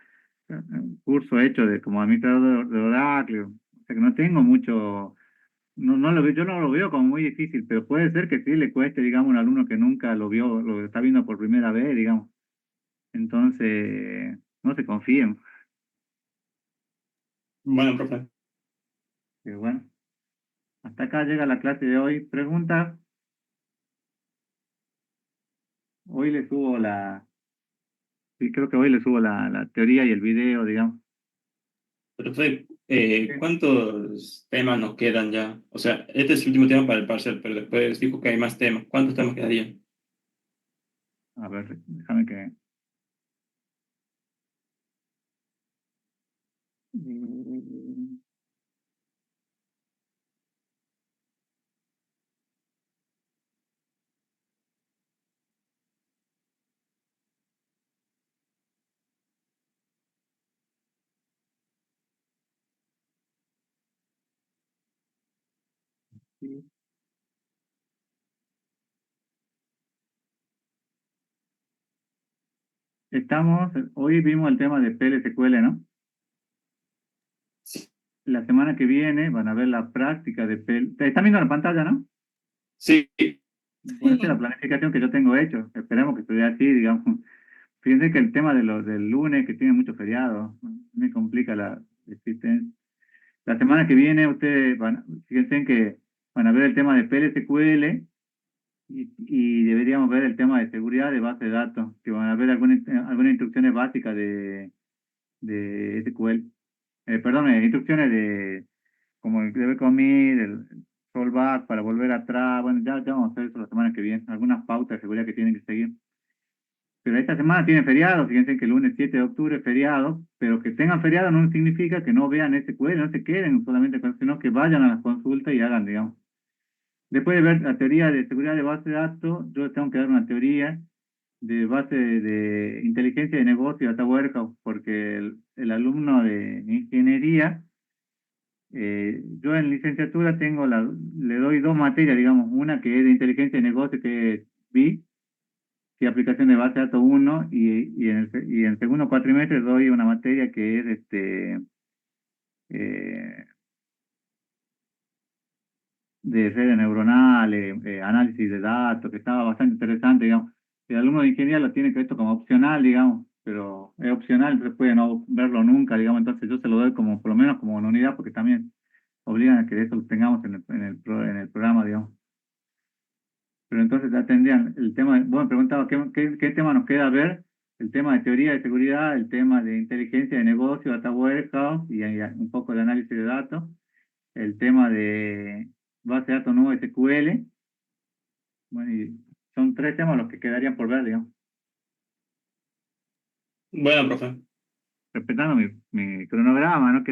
un curso hecho de como administrador de Oracle. O sea que no tengo mucho, no lo veo, yo no lo veo como muy difícil, pero puede ser que sí le cueste, digamos, a un alumno que nunca lo vio, lo está viendo por primera vez, digamos. Entonces, no se confíen. Bueno, profe. Pero bueno, hasta acá llega la clase de hoy. Preguntas. Hoy le subo sí, creo que hoy le subo la teoría y el video, digamos. Profe, Sí. ¿cuántos temas nos quedan ya? O sea, este es el último tema para el parcial, pero después dijo que hay más temas. ¿Cuántos temas quedarían? A ver, déjame que Mm, sí. Hoy vimos el tema de PLSQL, ¿no? La semana que viene van a ver la práctica de PL. ¿Te están viendo la pantalla, no? Sí, Bueno, esta es la planificación que yo tengo hecho. Esperemos que estuviera así, digamos. Fíjense que el tema de los del lunes, que tiene muchos feriados, me complica la existencia. La semana que viene ustedes fíjense que van a ver el tema de PLSQL y deberíamos ver el tema de seguridad de base de datos, que van a ver algunas instrucciones básicas de SQL. Perdón, instrucciones de como el debe commit, el rollback para volver atrás. Bueno, ya vamos a hacer eso la semana que viene. Algunas pautas de seguridad que tienen que seguir. Pero esta semana tiene feriado, fíjense que el lunes 7 de octubre es feriado, pero que tengan feriado no significa que no vean SQL, no se queden solamente con, sino que vayan a las consultas y hagan, digamos. Después de ver la teoría de seguridad de base de datos, yo tengo que dar una teoría de base de inteligencia de negocio, data warehouse, porque el alumno de ingeniería, yo en licenciatura le doy dos materias, digamos, una que es de inteligencia de negocio, que es BI, y aplicación de base de datos 1, y en el segundo cuatrimestre doy una materia que es eh, de redes neuronales, análisis de datos, que estaba bastante interesante, digamos. El alumno de ingeniería lo tiene que esto como opcional, digamos, pero es opcional, entonces puede no verlo nunca, digamos, entonces yo se lo doy como, por lo menos como una unidad, porque también obligan a que eso lo tengamos en el programa, digamos. Pero entonces ya tendrían el tema, bueno, preguntaba, ¿qué tema nos queda ver? El tema de teoría de seguridad, el tema de inteligencia de negocio, data warehouse y un poco de análisis de datos, el tema de base de datos no SQL, bueno, y son tres temas los que quedarían por ver, digamos, bueno, profe. respetando mi cronograma, ¿no?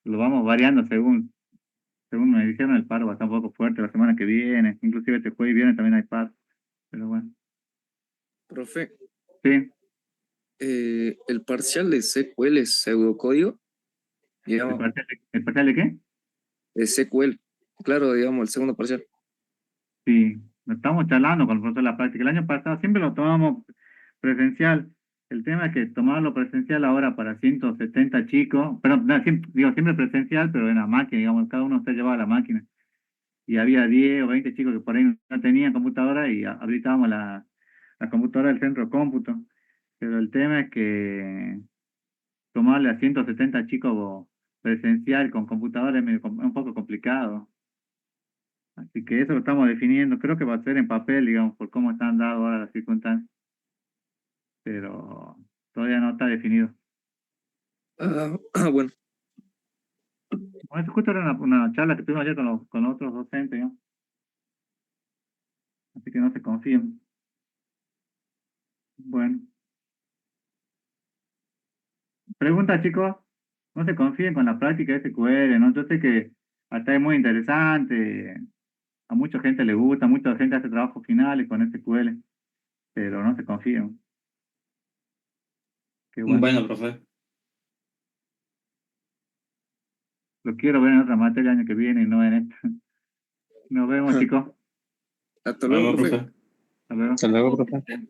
Lo vamos variando según me dijeron, el paro va a estar un poco fuerte la semana que viene, inclusive este jueves y viernes también hay paro, pero bueno, Profe, sí, el parcial de SQL es pseudocódigo, digamos, ¿el parcial de qué? de SQL, claro, digamos, el segundo parcial. Sí, lo estamos charlando con el profesor de la práctica. El año pasado siempre lo tomamos presencial. El tema es que tomarlo presencial ahora para 170 chicos, pero no, siempre presencial, pero en la máquina, digamos, cada uno se llevaba la máquina. Y había 10 o 20 chicos que por ahí no tenían computadora y habilitábamos la computadora del centro de cómputo. Pero el tema es que tomarle a 170 chicos presencial con computadora es un poco complicado. Así que eso lo estamos definiendo. Creo que va a ser en papel, digamos, por cómo están dadas ahora las circunstancias, pero todavía no está definido. Bueno, Bueno, esto justo era una charla que tuvimos ayer con los otros docentes, ¿no? Así que no se confíen. Bueno, pregunta, chicos. No se confíen con la práctica de SQL, ¿no? Yo sé que hasta es muy interesante, a mucha gente le gusta, mucha gente hace trabajos finales con SQL, pero no se confíen. Qué bueno. Bueno, profe. Lo quiero ver en otra materia el año que viene y no en esta. Nos vemos, chicos. hasta Nos luego, vemos, profe. profe. Hasta luego. Hasta luego, profe.